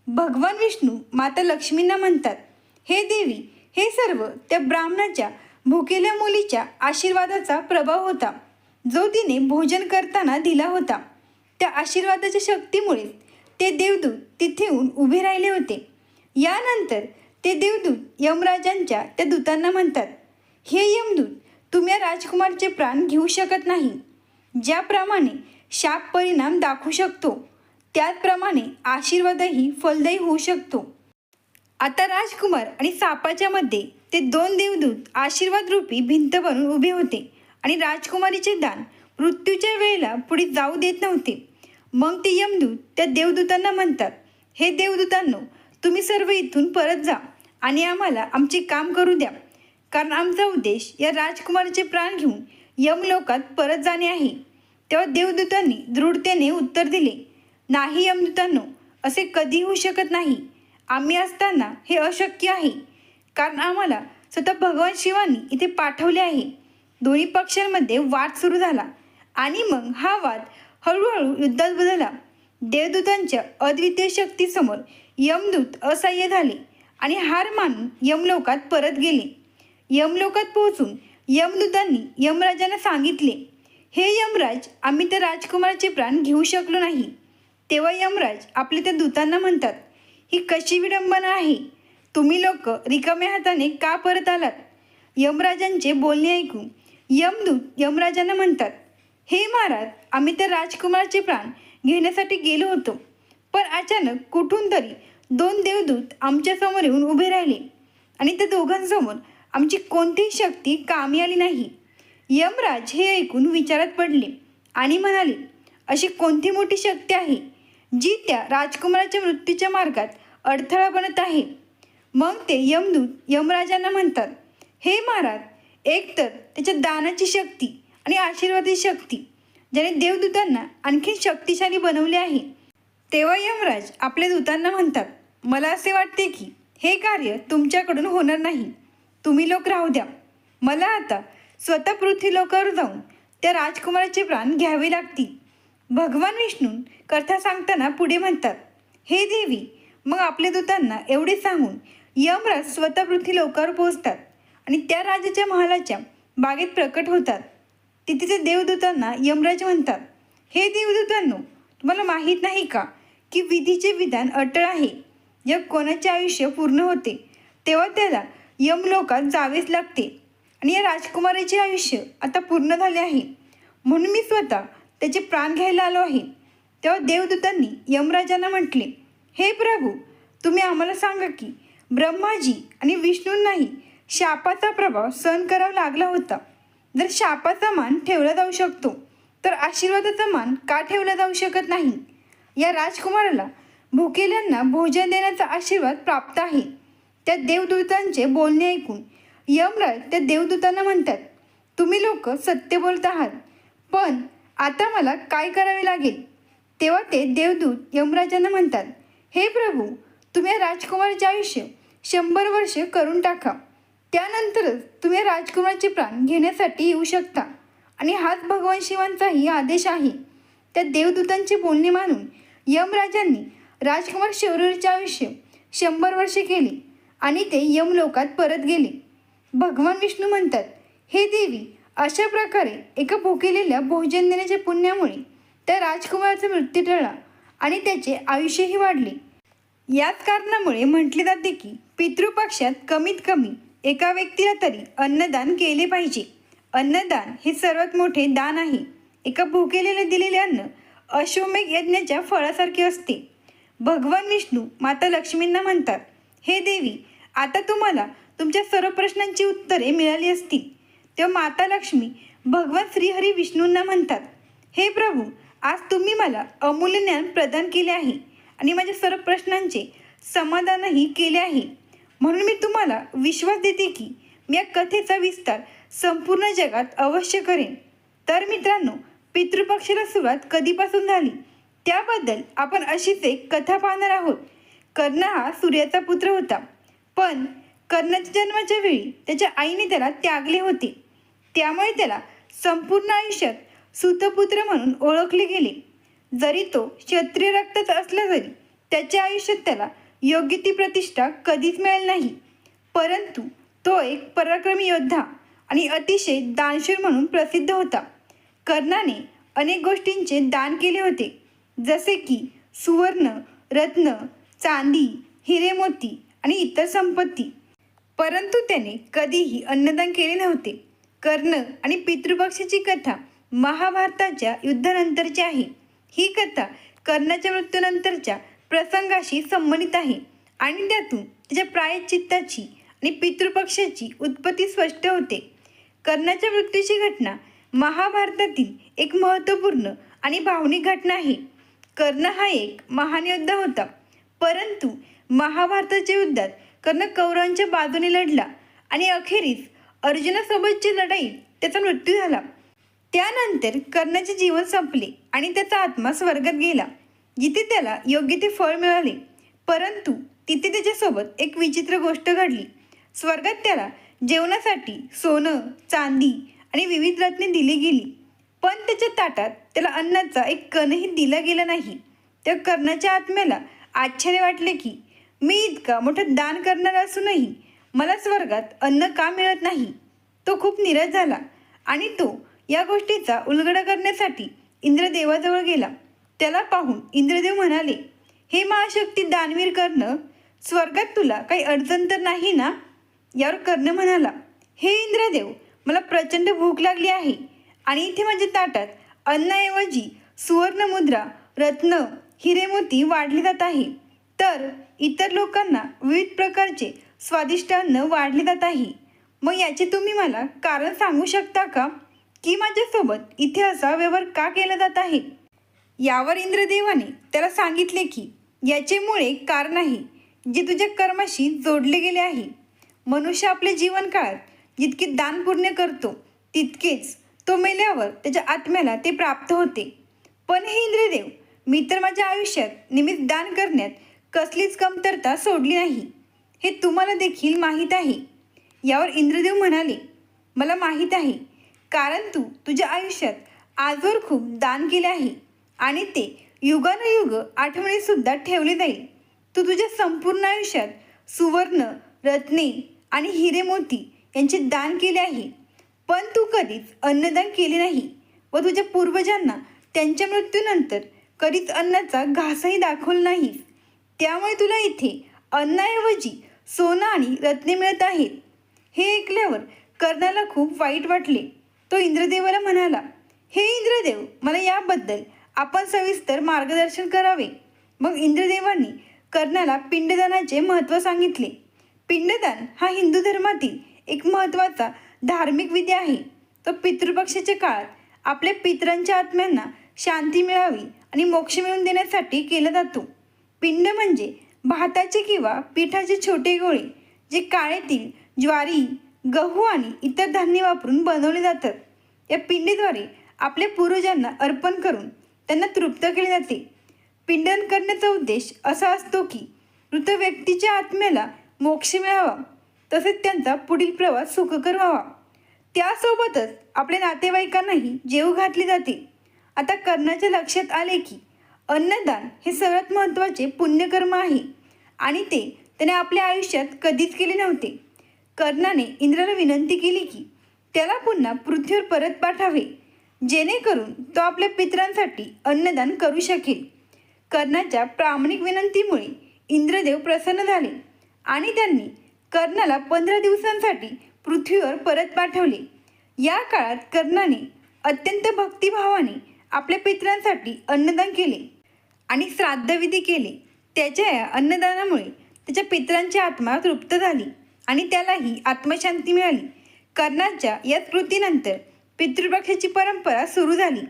भगवान विष्णू माता लक्ष्मींना म्हणतात, हे देवी, हे सर्व त्या ब्राह्मणाच्या भुकेल्या मुलीच्या आशीर्वादाचा प्रभाव होता जो तिने भोजन करताना दिला होता. त्या आशीर्वादाच्या शक्तीमुळे ते देवदूत तिथे येऊन उभे राहिले होते. यानंतर ते देवदूत यमराजांच्या त्या दूतांना म्हणतात, हे यमदूत, तुम्ही या राजकुमारचे प्राण घेऊ शकत नाही. ज्याप्रमाणे शाप परिणाम दाखवू शकतो त्याचप्रमाणे आशीर्वादही फलदायी होऊ शकतो. आता राजकुमार आणि सापाच्या मध्ये ते दोन देवदूत आशीर्वाद रूपी भिंत बनून उभे होते आणि राजकुमारीचे दान मृत्यूच्या वेळेला पुढे जाऊ देत नव्हते. मग ते यमदूत त्या देवदूतांना म्हणतात, हे देवदूतांनो, तुम्ही सर्व इथून परत जा आणि आम्हाला आमचे काम करू द्या, कारण आमचा उद्देश या राजकुमाराचे प्राण घेऊन यमलोकात परत जाणे आहे. तेव्हा देवदूतांनी दृढतेने उत्तर दिले, नाही यमदूतांनो, असे कधी होऊ शकत नाही. आम्ही असताना हे अशक्य आहे, कारण आम्हाला स्वतः भगवान शिवांनी इथे पाठवले आहे. दोन्ही पक्षांमध्ये वाद सुरू झाला आणि मग हा वाद हळूहळू युद्धात बदलला. देवदूतांच्या अद्वितीय शक्तीसमोर यमदूत असहाय्य झाले आणि हार मानून यमलोकात परत गेले. यमलोकात पोहोचून यमदूतांनी यमराजांना सांगितले, हे यमराज, आम्ही त्या राजकुमाराचे प्राण घेऊ शकलो नाही. तेव्हा यमराज आपल्या त्या दूतांना म्हणतात, ही कशी विडंबना आहे, तुम्ही लोक रिकाम्या हाताने का परत आलात? यमराजांचे बोलणे ऐकून यमदूत यमराजांना म्हणतात, हे महाराज, आम्ही त्या राजकुमाराचे प्राण घेण्यासाठी गेलो होतो, पण अचानक कुठून तरी दोन देवदूत आमच्यासमोर येऊन उभे राहिले आणि त्या दोघांसमोर आमची कोणतीही शक्ती कामी आली नाही. यमराज हे ऐकून विचारात पडले आणि म्हणाले, अशी कोणती मोठी शक्ती आहे जी त्या राजकुमाराच्या मृत्यूच्या मार्गात अडथळा बनत आहे? मग ते यमदूत यमराजांना म्हणतात, हे महाराज, एकतर त्याच्या दानाची शक्ती आणि आशीर्वादाची शक्ती, ज्याने देवदूतांना आणखी शक्तिशाली बनवले आहे. तेव्हा यमराज आपल्या दूतांना म्हणतात, मला असे वाटते की हे कार्य तुमच्याकडून होणार नाही. तुम्ही लोक राहू द्या. मला आता स्वतः पृथ्वी लोकावर जाऊन त्या राजकुमाराचे प्राण घ्यावे लागतील. भगवान विष्णू कथा सांगताना पुढे म्हणतात, हे देवी. मग आपल्या दूतांना एवढे सांगून यमराज स्वतः पृथ्वी लोकावर पोहोचतात आणि त्या राजाच्या महालाच्या बागेत प्रकट होतात. तिथे ते देवदूतांना यमराज म्हणतात, हे देवदूतांनो, तुम्हाला माहीत नाही का की विधीचे विधान अटळ आहे. जर कोणाचे आयुष्य पूर्ण होते तेव्हा त्याला यमलोकात जावेच लागते आणि या राजकुमाराचे आयुष्य आता पूर्ण झाले आहे, म्हणून मी स्वतः त्याचे प्राण घ्यायला आलो आहे. तेव्हा देवदूतांनी यमराजांना म्हटले, हे प्रभू, तुम्ही आम्हाला सांगा की ब्रह्माजी आणि विष्णूंनाही शापाचा प्रभाव सहन करावा लागला होता. जर शापाचा मान ठेवला जाऊ शकतो तर आशीर्वादाचा मान का ठेवला जाऊ शकत नाही? या राजकुमाराला भुकेल्यांना भोजन देण्याचा आशीर्वाद प्राप्त आहे. त्या देवदूतांचे बोलणे ऐकून यमराज त्या देवदूतांना म्हणतात, तुम्ही लोक सत्य बोलत आहात, पण आता मला काय करावे लागेल? तेव्हा ते देवदूत यमराजांना म्हणतात, हे प्रभू, तुम्ही या राजकुमाराचे आयुष्य 100 वर्ष करून टाका. त्यानंतरच तुम्ही राजकुमाराचे प्राण घेण्यासाठी येऊ शकता आणि हाच भगवान शिवांचाही आदेश आहे. त्या देवदूतांचे बोलणे मानून यमराजांनी राजकुमार शौर्याचे आयुष्य 100 वर्षे केले आणि ते यमलोकात परत गेले. भगवान विष्णू म्हणतात, हे देवी, अशा प्रकारे एका भुकेलेल्या भोजन देण्याच्या पुण्यामुळे त्या राजकुमाराचा मृत्यू टळला आणि त्याचे आयुष्यही वाढले. याच कारणामुळे म्हटले जाते की पितृपक्षात कमीत कमी एका व्यक्तीला तरी अन्नदान केले पाहिजे. अन्नदान हे सर्वात मोठे दान आहे. एका भुकेलेले दिलेले अन्न अश्वमेघ यज्ञाच्या फळासारखे असते. भगवान विष्णू माता लक्ष्मींना म्हणतात, हे देवी, आता तुम्हाला तुमच्या सर्व प्रश्नांची उत्तरे मिळाली असतील. तेव्हा माता लक्ष्मी भगवान श्रीहरी विष्णूंना म्हणतात, हे प्रभू, आज तुम्ही मला अमूल्य ज्ञान प्रदान केले आहे आणि माझ्या सर्व प्रश्नांचे समाधानही केले आहे. म्हणून मी तुम्हाला विश्वास देते की मी या कथेचा विस्तार संपूर्ण जगात अवश्य करेन. तर मित्रांनो, पितृपक्षाला सुरुवात कधीपासून झाली त्याबद्दल आपण अशीच एक कथा पाहणार आहोत. कर्ण हा सूर्याचा पुत्र होता, पण कर्णाच्या जन्माच्या वेळी त्याच्या आईने त्याला त्यागले होते. त्यामुळे त्याला संपूर्ण आयुष्यात सूतपुत्र म्हणून ओळखले गेले. जरी तो क्षत्रिय रक्ताचा असला तरी त्याच्या आयुष्यात त्याला योग्य ती प्रतिष्ठा कधीच मिळाली नाही. परंतु तो एक पराक्रमी योद्धा आणि अतिशय दानशूर म्हणून प्रसिद्ध होता. कर्णाने अनेक गोष्टींचे दान केले होते, जसे की सुवर्ण, रत्न, चांदी, हिरे, मोती आणि इतर संपत्ती. परंतु त्याने कधीही अन्नदान केले नव्हते. कर्ण आणि पितृपक्षाची कथा महाभारताच्या युद्धानंतरची आहे. ही कथा कर्णाच्या मृत्यूनंतरच्या प्रसंगाशी संबंधित आहे आणि त्यातून त्याच्या प्रायश्चित्ताची आणि पितृपक्षाची उत्पत्ती स्पष्ट होते. कर्णाच्या मृत्यूची घटना महाभारतातील एक महत्त्वपूर्ण आणि भावनिक घटना आहे. कर्ण हा एक महान योद्धा होता, परंतु महाभारताच्या युद्धात कर्ण कौरवांच्या बाजूने लढला आणि अखेरीस अर्जुनासोबतची लढाईत त्याचा मृत्यू झाला. त्यानंतर कर्णाचे जीवन संपले आणि त्याचा आत्मा स्वर्गात गेला, जिथे त्याला योग्य ते फळ मिळाले. परंतु तिथे त्याच्यासोबत एक विचित्र गोष्ट घडली. स्वर्गात त्याला जेवणासाठी सोनं, चांदी आणि विविध रत्ने दिली गेली, पण त्याच्या ताटात त्याला अन्नाचा एक कणही दिला गेला नाही. त्या कर्णाच्या आत्म्याला आश्चर्य वाटले की मी इतका मोठं दान करणार असूनही मला स्वर्गात अन्न का मिळत नाही. तो खूप निराश झाला आणि तो या गोष्टीचा उलगडा करण्यासाठी इंद्रदेवाजवळ गेला. त्याला पाहून इंद्रदेव म्हणाले, हे महाशक्ती दानवीर कर्ण, स्वर्गात तुला काही अडचण तर नाही ना? यावर कर्ण म्हणाला, हे इंद्रदेव, मला प्रचंड भूक लागली आहे आणि इथे माझ्या ताटात अन्नाऐवजी सुवर्ण मुद्रा, रत्न, हिरेमोती वाढले जात आहे, तर इतर लोकांना विविध प्रकारचे स्वादिष्ट अन्न वाढले जात आहे. मग याचे तुम्ही मला कारण सांगू शकता का, की माझ्यासोबत इथे असा व्यवहार का केला जात आहे? यावर इंद्रदेवाने त्याला सांगितले की याचे मूळ एक कारण आहे, जे तुझ्या कर्माशी जोडले गेले आहे. मनुष्य आपल्या जीवनकाळात जितके दान पुण्य करतो, तितकेच तो मेल्यावर त्याच्या आत्म्याला ते प्राप्त होते. पण हे इंद्रदेव, मी तर माझ्या आयुष्यात नेहमीच दान करण्यात कसलीच कमतरता सोडली नाही, हे तुम्हाला देखील माहीत आहे. यावर इंद्रदेव म्हणाले, मला माहीत आहे, कारण तू तुझ्या आयुष्यात आजवर खूप दान केले आहे आणि ते युगानुयुग आठवणीसुद्धा ठेवले जाईल. तू तुझ्या संपूर्ण आयुष्यात सुवर्ण, रत्ने आणि हिरे मोती यांचे दान केले आहे, पण तू कधीच अन्नदान केले नाही व तुझ्या पूर्वजांना त्यांच्या मृत्यूनंतर कधीच अन्नाचा घासही दाखवला नाहीस. त्यामुळे तुला इथे अन्नाऐवजी सोनं आणि रत्ने मिळत आहेत. हे ऐकल्यावर कर्णाला खूप वाईट वाटले. तो इंद्रदेवाला म्हणाला, हे इंद्रदेव, मला याबद्दल आपण सविस्तर मार्गदर्शन करावे. मग इंद्रदेवांनी कर्णाला पिंडदानाचे महत्त्व सांगितले. पिंडदान हा हिंदू धर्मातील एक महत्त्वाचा धार्मिक विधी आहे. तो पितृपक्षाच्या काळात आपल्या पितरांच्या आत्म्यांना शांती मिळावी आणि मोक्ष मिळवून देण्यासाठी केला जातो. पिंड म्हणजे भाताचे किंवा पिठाचे छोटे गोळे, जे काळे तीळ, ज्वारी, गहू आणि इतर धान्य वापरून बनवले जातात. या पिंडीद्वारे आपल्या पूर्वजांना अर्पण करून त्यांना तृप्त केले जाते. पिंडदान करण्याचा उद्देश असा असतो की मृत व्यक्तीच्या आत्म्याला मोक्ष मिळावा, तसेच त्यांचा पुढील प्रवास सुखकर व्हावा. त्यासोबतच आपल्या नातेवाईकांनाही जेव घातली जाते. आता कर्णाच्या लक्षात आले की अन्नदान हे सर्वात महत्त्वाचे पुण्यकर्म आहे आणि ते त्याने आपल्या आयुष्यात कधीच केले नव्हते. कर्णाने इंद्राला विनंती केली की त्याला पुन्हा पृथ्वीवर परत पाठवावे, जेणेकरून तो आपल्या पितरांसाठी अन्नदान करू शकेल. कर्णाच्या प्रामाणिक विनंतीमुळे इंद्रदेव प्रसन्न झाले आणि त्यांनी कर्णाला 15 दिवसांसाठी पृथ्वीवर परत पाठवले. या काळात कर्णाने अत्यंत भक्तिभावाने आपल्या पितरांसाठी अन्नदान केले आणि श्राद्धविधी केले. त्याच्या या अन्नदानामुळे त्याच्या पितरांची आत्मा तृप्त झाली आणि त्यालाही आत्मशांती मिळाली. कर्णाच्या या कृतीनंतर पितृपक्षाची परंपरा सुरू झाली.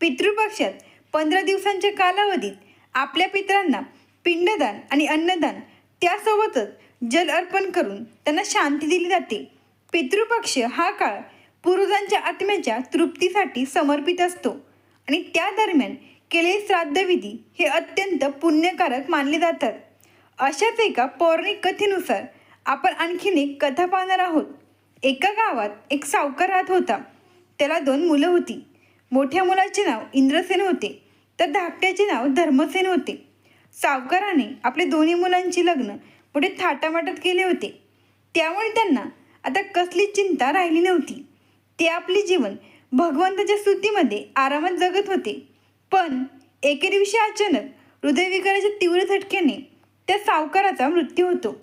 पितृपक्षात 15 दिवसांच्या कालावधीत आपल्या पितरांना पिंडदान आणि अन्नदान, त्यासोबतच जल अर्पण करून त्यांना शांती दिली जाते. पितृपक्ष हा काळ पूर्वजांच्या आत्म्याच्या तृप्तीसाठी समर्पित असतो आणि त्या दरम्यान केलेले श्राद्धविधी हे अत्यंत पुण्यकारक मानले जातात. अशाच एका पौराणिक कथेनुसार आपण आणखीन एक कथा पाहणार आहोत. एका गावात एक सावकार राहत होता. त्याला 2 मुलं होती. मोठ्या मुलाचे नाव इंद्रसेन होते, तर धाकट्याचे नाव धर्मसेन होते. सावकाराने आपल्या दोन्ही मुलांची लग्न मोठे थाटामाटात केले होते, त्यामुळे त्यांना आता कसलीच चिंता राहिली नव्हती. ते आपले जीवन भगवंताच्या स्तुतीमध्ये आरामात जगत होते. पण एके दिवशी अचानक हृदयविकाराच्या तीव्र झटक्याने त्या सावकाराचा मृत्यू होतो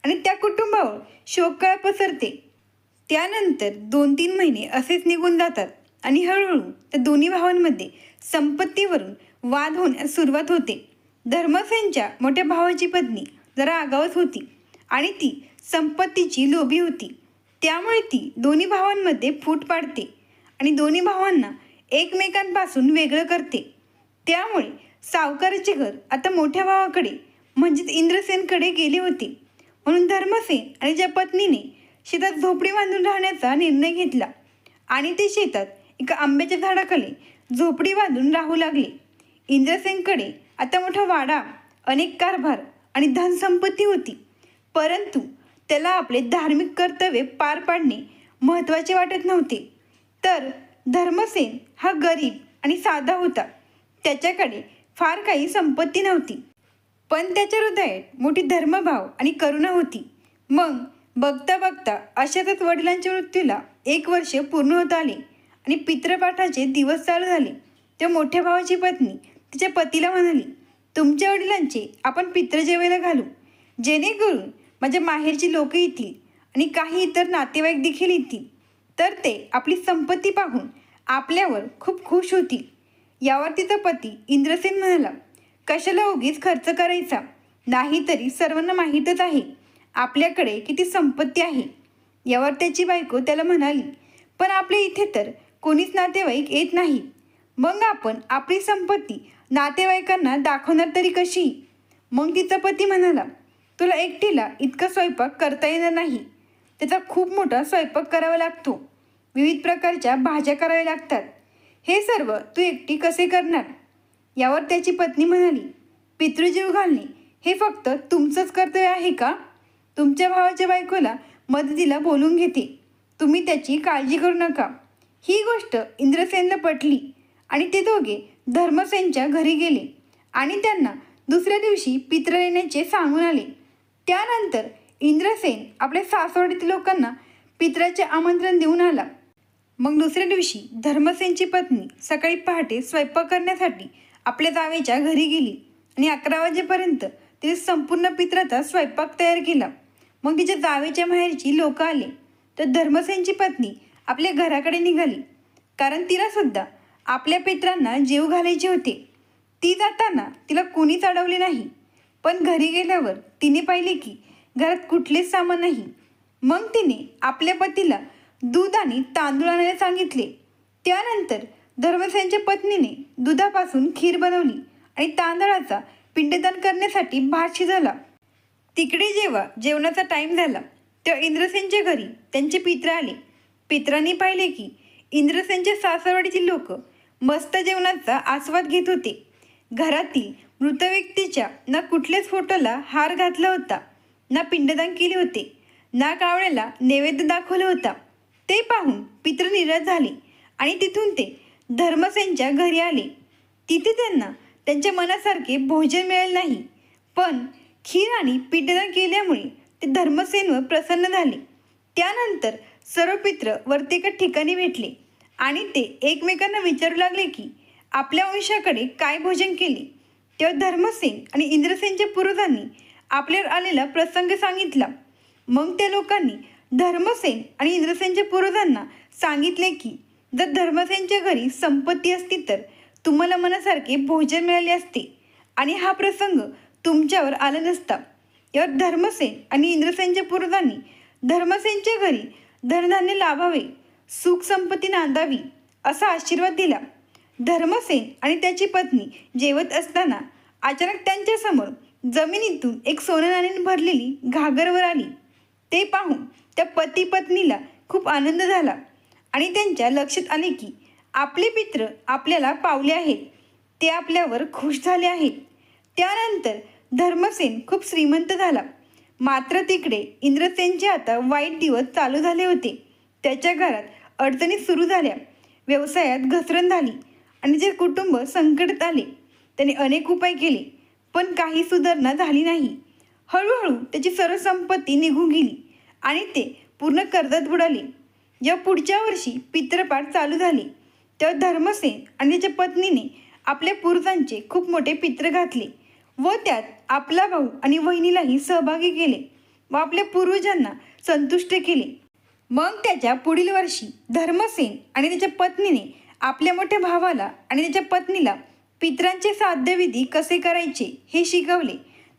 आणि त्या कुटुंबावर शोककळा पसरते. त्यानंतर 2-3 महिने असेच निघून जातात आणि हळूहळू त्या दोन्ही भावांमध्ये संपत्तीवरून वाद होण्यास सुरुवात होते. धर्मसेनच्या मोठ्या भावाची पत्नी जरा आगाऊच होती आणि ती संपत्तीची लोभी होती. त्यामुळे ती दोन्ही भावांमध्ये फूट पाडते आणि दोन्ही भावांना एकमेकांपासून वेगळं करते. त्यामुळे सावकाराचे घर आता मोठ्या भावाकडे म्हणजेच इंद्रसेनकडे गेले होते. म्हणून धर्मसेन आणि त्याच्या पत्नीने शेतात झोपडी बांधून राहण्याचा निर्णय घेतला आणि ते शेतात एका आंब्याच्या झाडाखाली झोपडी बांधून राहू लागले. इंद्रसेनकडे आता मोठा वाडा, अनेक कारभार आणि धनसंपत्ती होती, परंतु त्याला आपले धार्मिक कर्तव्य पार पाडणे महत्त्वाचे वाटत नव्हते. तर धर्मसेन हा गरीब आणि साधा होता. त्याच्याकडे फार काही संपत्ती नव्हती, पण त्याच्या हृदयात मोठी धर्मभाव आणि करुणा होती. मग बघता बघता अशातच वडिलांच्या मृत्यूला 1 वर्ष पूर्ण होत आले आणि पितृपाठाचे दिवस चालू झाले. त्या मोठ्या भावाची पत्नी तिच्या पतीला म्हणाली, तुमच्या वडिलांचे आपण पितृ जेवायला घालू, जेणेकरून माझ्या माहेरची लोक येतील आणि काही इतर नातेवाईक देखील येतील, तर ते आपली संपत्ती पाहून आपल्यावर खूप खुश होतील. यावर तिचा पती इंद्रसेन म्हणाला, कशाला उगीच खर्च करायचा, नाहीतरी सर्वांना माहीतच आहे आपल्याकडे किती संपत्ती आहे. यावर त्याची बायको त्याला म्हणाली, पण आपल्या इथे तर कोणीच नातेवाईक येत नाही, मग आपण आपली संपत्ती नातेवाईकांना दाखवणार तरी कशी. मग तिचा पती म्हणाला, तुला एकटीला इतका स्वयंपाक करता येणार नाही, त्याचा खूप मोठा स्वयंपाक करावा लागतो, विविध प्रकारच्या भाज्या कराव्या लागतात, हे सर्व तू एकटी कसे करणार. यावर त्याची पत्नी म्हणाली, पितृजीव घालणे हे फक्त तुमचंच कर्तव्य आहे का. तुमच्या भावाच्या बायकोला मदतीला बोलून घेते, तुम्ही त्याची काळजी करू नका. ही गोष्ट इंद्रसेनला पटली आणि ते दोघे धर्मसेनच्या घरी गेले आणि त्यांना दुसऱ्या दिवशी पितृ येण्याचे सांगून आले. त्यानंतर इंद्रसेन आपल्या सासवडीतील लोकांना पितराचे आमंत्रण देऊन आला. मग दुसऱ्या दिवशी धर्मसेनची पत्नी सकाळी पहाटे स्वयंपाक करण्यासाठी आपल्या जावेच्या घरी गेली आणि 11 वाजेपर्यंत तिने संपूर्ण पित्राचा स्वयंपाक तयार केला. मग तिच्या जावेच्या माहेरची लोक आले, तर धर्मसेनची पत्नी आपल्या घराकडे निघाली, कारण तिला सुद्धा आपल्या पितरांना जेव घालायचे होते. ती जाताना तिला कोणीच अडवले नाही, पण घरी गेल्यावर तिने पाहिले की घरात कुठलेच सामान नाही. मग तिने आपल्या पतीला दूध आणि तांदूळ आणायला सांगितले. त्यानंतर धर्मसेनच्या पत्नीने दुधापासून खीर बनवली आणि तांदळाचा पिंडदान करण्यासाठी भात शिजवला. तिकडे जेव्हा जेवणाचा टाईम झाला तेव्हा इंद्रसेनच्या घरी त्यांचे पित्र आले. पित्रांनी पाहिले की इंद्रसेनच्या सासरवाडीतील लोक मस्त जेवणाचा आस्वाद घेत होते. घरातील मृत व्यक्तीच्या ना कुठल्याच फोटोला हार घातला होता, ना पिंडदान केले होते, ना कावळ्याला नैवेद्य दाखवला होता. ते पाहून पितृ निराश झाले आणि तिथून ते धर्मसेनच्या घरी आले. तिथे त्यांना त्यांच्या मनासारखे भोजन मिळाले नाही, पण खीर आणि पिंडदान केल्यामुळे ते धर्मसेनवर प्रसन्न झाले. त्यानंतर सर्व पितृ वर्तेका ठिकाणी भेटले आणि ते एकमेकांना विचारू लागले की आपल्या वंशाकडे काय भोजन केले. तेव्हा धर्मसेन आणि इंद्रसेनच्या पूर्वजांनी आपल्यावर आलेला प्रसंग सांगितला. मग त्या लोकांनी धर्मसेन आणि इंद्रसेनच्या पूर्वजांना सांगितले की जर धर्मसेनच्या घरी संपत्ती असती तर तुम्हाला मनासारखे भोजन मिळाले असते आणि हा प्रसंग तुमच्यावर आला नसता. यावर धर्मसेन आणि इंद्रसेनच्या पूर्वजांनी धर्मसेनच्या घरी धनधान्य लाभावे, सुख संपत्ती नांदावी असा आशीर्वाद दिला. धर्मसेन आणि त्याची पत्नी जेवत असताना अचानक त्यांच्यासमोर जमिनीतून एक सोनं नाण्याने भरलेली घागरवर आली. ते पाहून त्या पती पत्नीला खूप आनंद झाला आणि त्यांच्या लक्षात आले की आपले पितृ आपल्याला पावले आहेत, ते आपल्यावर खुश झाले आहेत. त्यानंतर धर्मसेन खूप श्रीमंत झाला. मात्र तिकडे इंद्रसेनचे आता वाईट दिवस चालू झाले होते. त्याच्या घरात अडचणी सुरू झाल्या, व्यवसायात घसरण झाली आणि जे कुटुंब संकटात आले. त्याने अनेक उपाय केले, पण काही सुधारणा झाली नाही. हळूहळू त्याची सर्व संपत्ती निघून गेली आणि ते पूर्ण कर्जात बुडाले. जेव्हा पुढच्या वर्षी पितृपाठ चालू झाले तेव्हा धर्मसेन आणि त्याच्या पत्नीने आपल्या पूर्वजांचे खूप मोठे पितृ घातले व त्यात आपला भाऊ आणि वहिनीलाही सहभागी केले व आपल्या पूर्वजांना संतुष्ट केले. मग त्याच्या पुढील वर्षी धर्मसेन आणि त्याच्या पत्नीने आपल्या मोठ्या भावाला आणि त्याच्या पत्नीला पितरांचे साध्यविधी कसे करायचे हे शिकवले.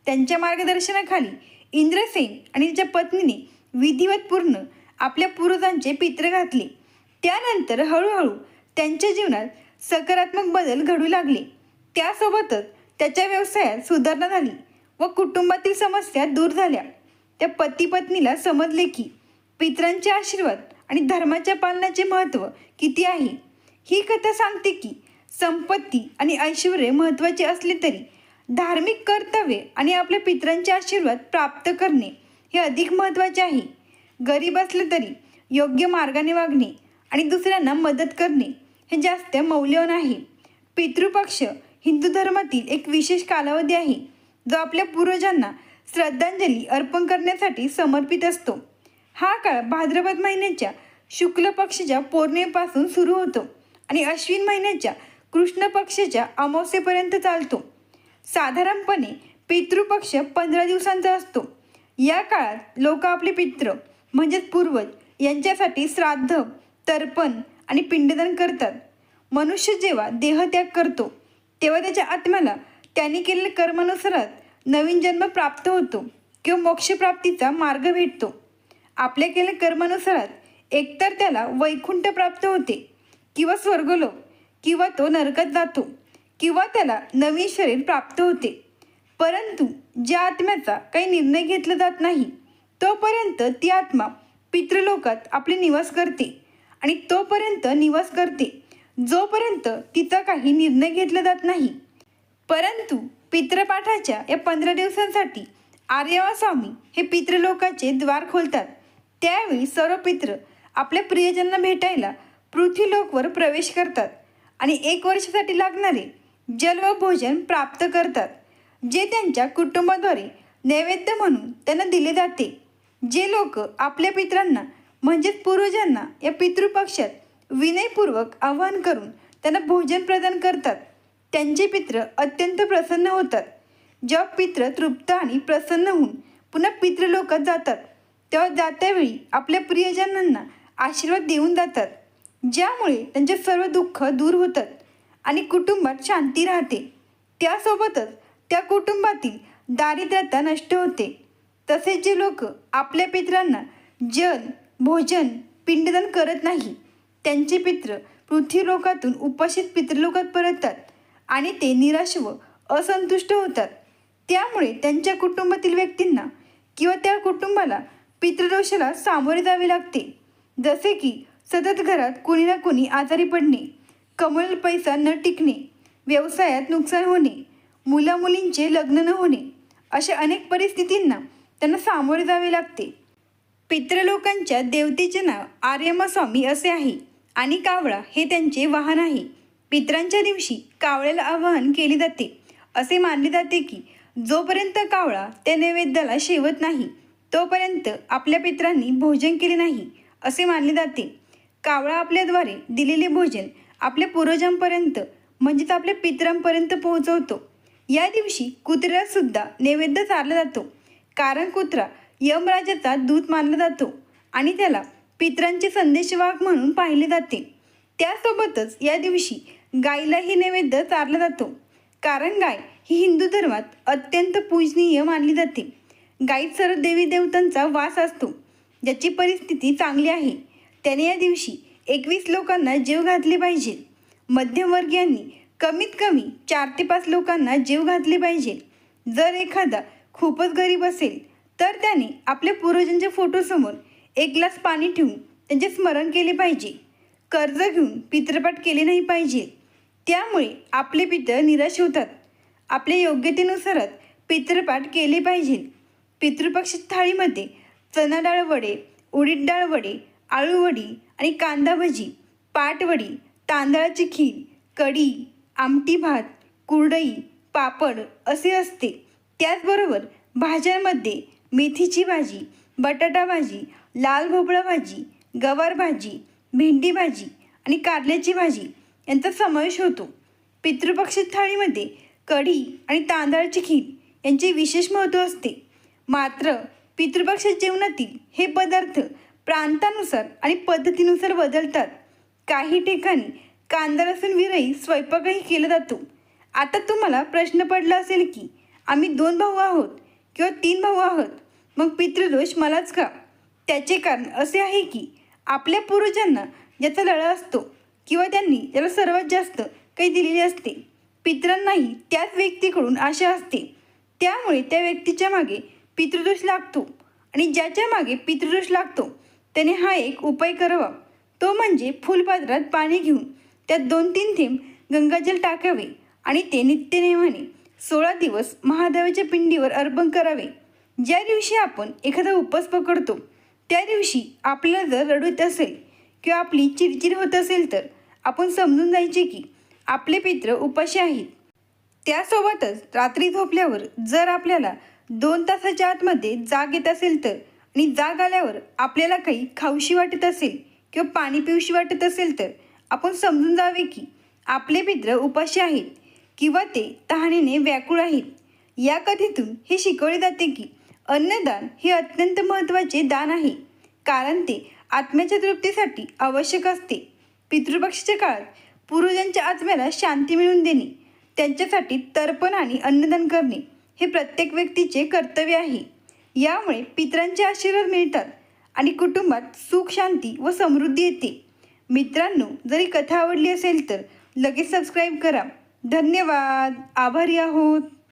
त्यांच्या मार्गदर्शनाखाली इंद्रसेन आणि त्याच्या पत्नीने विधिवत पूर्ण आपल्या पूर्वजांचे पित्र घातले. त्यानंतर हळूहळू त्यांच्या जीवनात सकारात्मक बदल घडू लागले. त्यासोबतच त्याच्या व्यवसायात सुधारणा झाली व कुटुंबातील समस्या दूर झाल्या. त्या पती पत्नीला समजले की पितरांचे आशीर्वाद आणि धर्माच्या पालनाचे महत्त्व किती आहे. ही कथा सांगते की संपत्ती आणि ऐश्वर्य महत्त्वाचे असले तरी धार्मिक कर्तव्य आणि आपल्या पितरांचे आशीर्वाद प्राप्त करणे हे अधिक महत्त्वाचे आहे. गरीब असले तरी योग्य मार्गाने वागणे आणि दुसऱ्यांना मदत करणे हे जास्त मौल्यवान आहे. पितृपक्ष हिंदू धर्मातील एक विशेष कालावधी आहे जो आपल्या पूर्वजांना श्रद्धांजली अर्पण करण्यासाठी समर्पित असतो. हा काळ भाद्रपद महिन्याच्या शुक्ल पक्षाच्या पौर्णिमेपासून सुरू होतो आणि अश्विन महिन्याच्या कृष्ण पक्षाच्या अमावस्येपर्यंत चालतो. साधारणपणे पितृपक्ष 15 दिवसांचा असतो. या काळात लोक आपले पितृ म्हणजेच पूर्वज यांच्यासाठी श्राद्ध, तर्पण आणि पिंडदान करतात. मनुष्य जेव्हा देहत्याग करतो तेव्हा त्याच्या आत्म्याला त्याने केलेल्या कर्मानुसारच नवीन जन्म प्राप्त होतो किंवा मोक्षप्राप्तीचा मार्ग भेटतो. आपल्या केलेल्या कर्मानुसारच एकतर त्याला वैकुंठ प्राप्त होते किंवा स्वर्गलोक, किंवा तो नरकात जातो, किंवा त्याला नवीन शरीर प्राप्त होते. परंतु ज्या आत्म्याचा काही निर्णय घेतला जात नाही तोपर्यंत ती आत्मा पितृलोकात आपले निवास करते आणि तोपर्यंत निवास करते जोपर्यंत तिचा काही निर्णय घेतला जात नाही. परंतु पितृपाठाच्या या 15 दिवसांसाठी आर्यवा स्वामी हे पितृलोकाचे द्वार खोलतात. त्यावेळी सर्व पितृ आपल्या प्रियजनांना भेटायला पृथ्वीलोकवर प्रवेश करतात आणि 1 वर्षासाठी लागणारे जल व भोजन प्राप्त करतात, जे त्यांच्या कुटुंबाद्वारे नैवेद्य म्हणून त्यांना दिले जाते. जे लोक आपल्या पितरांना म्हणजेच पूर्वजांना या पितृपक्षात विनयपूर्वक आवाहन करून त्यांना भोजन प्रदान करतात त्यांचे पितृ अत्यंत प्रसन्न होतात. जेव्हा पितृ तृप्त आणि प्रसन्न होऊन पुन्हा पितृलोकात जातात तेव्हा जात्यावेळी आपल्या प्रियजनांना आशीर्वाद देऊन जातात, ज्यामुळे त्यांचे सर्व दुःख दूर होतात आणि कुटुंबात शांती राहते. त्यासोबतच त्या कुटुंबातील दारिद्र्यता नष्ट होते. तसेच जे लोक आपल्या पितरांना जल, भोजन, पिंडदान करत नाही त्यांचे पितृ पृथ्वीलोकातून उपाशीत पितृलोकात परततात आणि ते निराश व असंतुष्ट होतात. त्यामुळे त्यांच्या कुटुंबातील व्यक्तींना किंवा त्या कुटुंबाला पितृदोषाला सामोरे जावे लागते. जसे की सतत घरात कोणी ना कोणी आजारी पडणे, कमवलेला पैसा न टिकणे, व्यवसायात नुकसान होणे, मुलामुलींचे लग्न न होणे, अशा अनेक परिस्थितींना त्यांना सामोरे जावे लागते. पितृलोकांच्या देवतेचे नाव आर्यमा स्वामी असे आहे आणि कावळा हे त्यांचे वाहन आहे. पितरांच्या दिवशी कावळ्याला आवाहन केले जाते. असे मानले जाते की जोपर्यंत कावळा त्या नैवेद्याला शेवत नाही तोपर्यंत आपल्या पितरांनी भोजन केले नाही असे मानले जाते. कावळा आपल्याद्वारे दिलेले भोजन आपल्या पूर्वजांपर्यंत म्हणजेच आपल्या पितरांपर्यंत पोहोचवतो. या दिवशी कुत्र्याला सुद्धा नैवेद्य चारला जातो, कारण कुत्रा यमराजाचा दूत मानला जातो आणि त्याला पितरांचे संदेशवाहक म्हणून पाहिले जाते. त्यासोबतच या दिवशी गायीलाही नैवेद्य चारला जातो, कारण गाय ही हिंदू धर्मात अत्यंत पूजनीय मानली जाते. गायीत सर्व देवी देवतांचा वास असतो. ज्याची परिस्थिती चांगली आहे त्याने या दिवशी 21 लोकांना जेव घातले पाहिजे. मध्यमवर्गीयांनी कमीत कमी 4 ते 5 लोकांना जेव घातले पाहिजे. जर एखादा खूपच गरीब असेल तर त्याने आपल्या पूर्वजांच्या फोटोसमोर 1 ग्लास पाणी ठेवून त्यांचे स्मरण केले पाहिजे. कर्ज घेऊन पितृपाठ केले नाही पाहिजे, त्यामुळे आपले पितर निराश होतात. आपल्या योग्यतेनुसारच पितृपाठ केले पाहिजे. पितृपक्ष थाळीमध्ये चणा डाळ वडे, उडीद डाळ वडे, आळू वडी आणि कांदा भजी, पाटवडी, तांदळाची खीर, कढी, आमटी भात, कुरडई, पापड असे असते. त्याचबरोबर भाज्यांमध्ये मेथीची भाजी, बटाटा भाजी, लाल भोपळा भाजी, गवार भाजी, भेंडी भाजी आणि कारल्याची भाजी यांचा समावेश होतो. पितृपक्ष थाळीमध्ये कढी आणि तांदळाची खीर यांचे विशेष महत्त्व असते. मात्र पितृपक्ष जेवणातील हे पदार्थ प्रांतानुसार आणि पद्धतीनुसार बदलतात. काही ठिकाणी कांदा लसूण विरहित स्वयंपाकही केला जातो. आता तुम्हाला प्रश्न पडला असेल की आम्ही 2 भाऊ आहोत किंवा 3 भाऊ आहोत, मग पितृदोष मलाच का? त्याचे कारण असे आहे की आपल्या पूर्वजांना ज्याचा लळा असतो किंवा त्यांनी त्याला सर्वात जास्त काही दिलेले असते, पितरांनाही त्याच व्यक्तीकडून आशा असते, त्यामुळे त्या व्यक्तीच्या मागे पितृदोष लागतो. आणि ज्याच्या मागे पितृदोष लागतो त्याने हा एक उपाय करावा, तो म्हणजे फुलपात्रात पाणी घेऊन त्यात 2-3 थेंब गंगाजल टाकावे आणि ते नित्यनेमाने 16 दिवस महादेवाच्या पिंडीवर अर्पण करावे. ज्या दिवशी आपण एखादा उपवास पकडतो त्या दिवशी आपल्याला जर रडू येत असेल किंवा आपली चिडचिड होत असेल तर आपण समजून जायचे की आपले पितृ उपाशी आहेत. त्यासोबतच रात्री झोपल्यावर जर आपल्याला 2 तासाच्या आतमध्ये जाग येत असेल तर आणि जाग आल्यावर आपल्याला काही खाऊशी वाटत असेल किंवा पाणी पिऊशी वाटत असेल तर आपण समजून जावे की आपले पितृ उपाशी आहेत किंवा ते तहानेने व्याकुळ आहेत. या कथेतून हे शिकवले जाते की अन्नदान हे अत्यंत महत्त्वाचे दान आहे, कारण ते आत्म्याच्या तृप्तीसाठी आवश्यक असते. पितृपक्षाच्या काळात पूर्वजांच्या आत्म्याला शांती मिळवून देणे, त्यांच्यासाठी तर्पण आणि अन्नदान करणे हे प्रत्येक व्यक्तीचे कर्तव्य आहे. यामुळे पितरांचे आशीर्वाद मिळतात आणि कुटुंबात सुख, शांती व समृद्धी येते. मित्रांनो, जरी कथा आवडली असेल तर लगेच सबस्क्राईब करा. धन्यवाद. आभारी आहोत.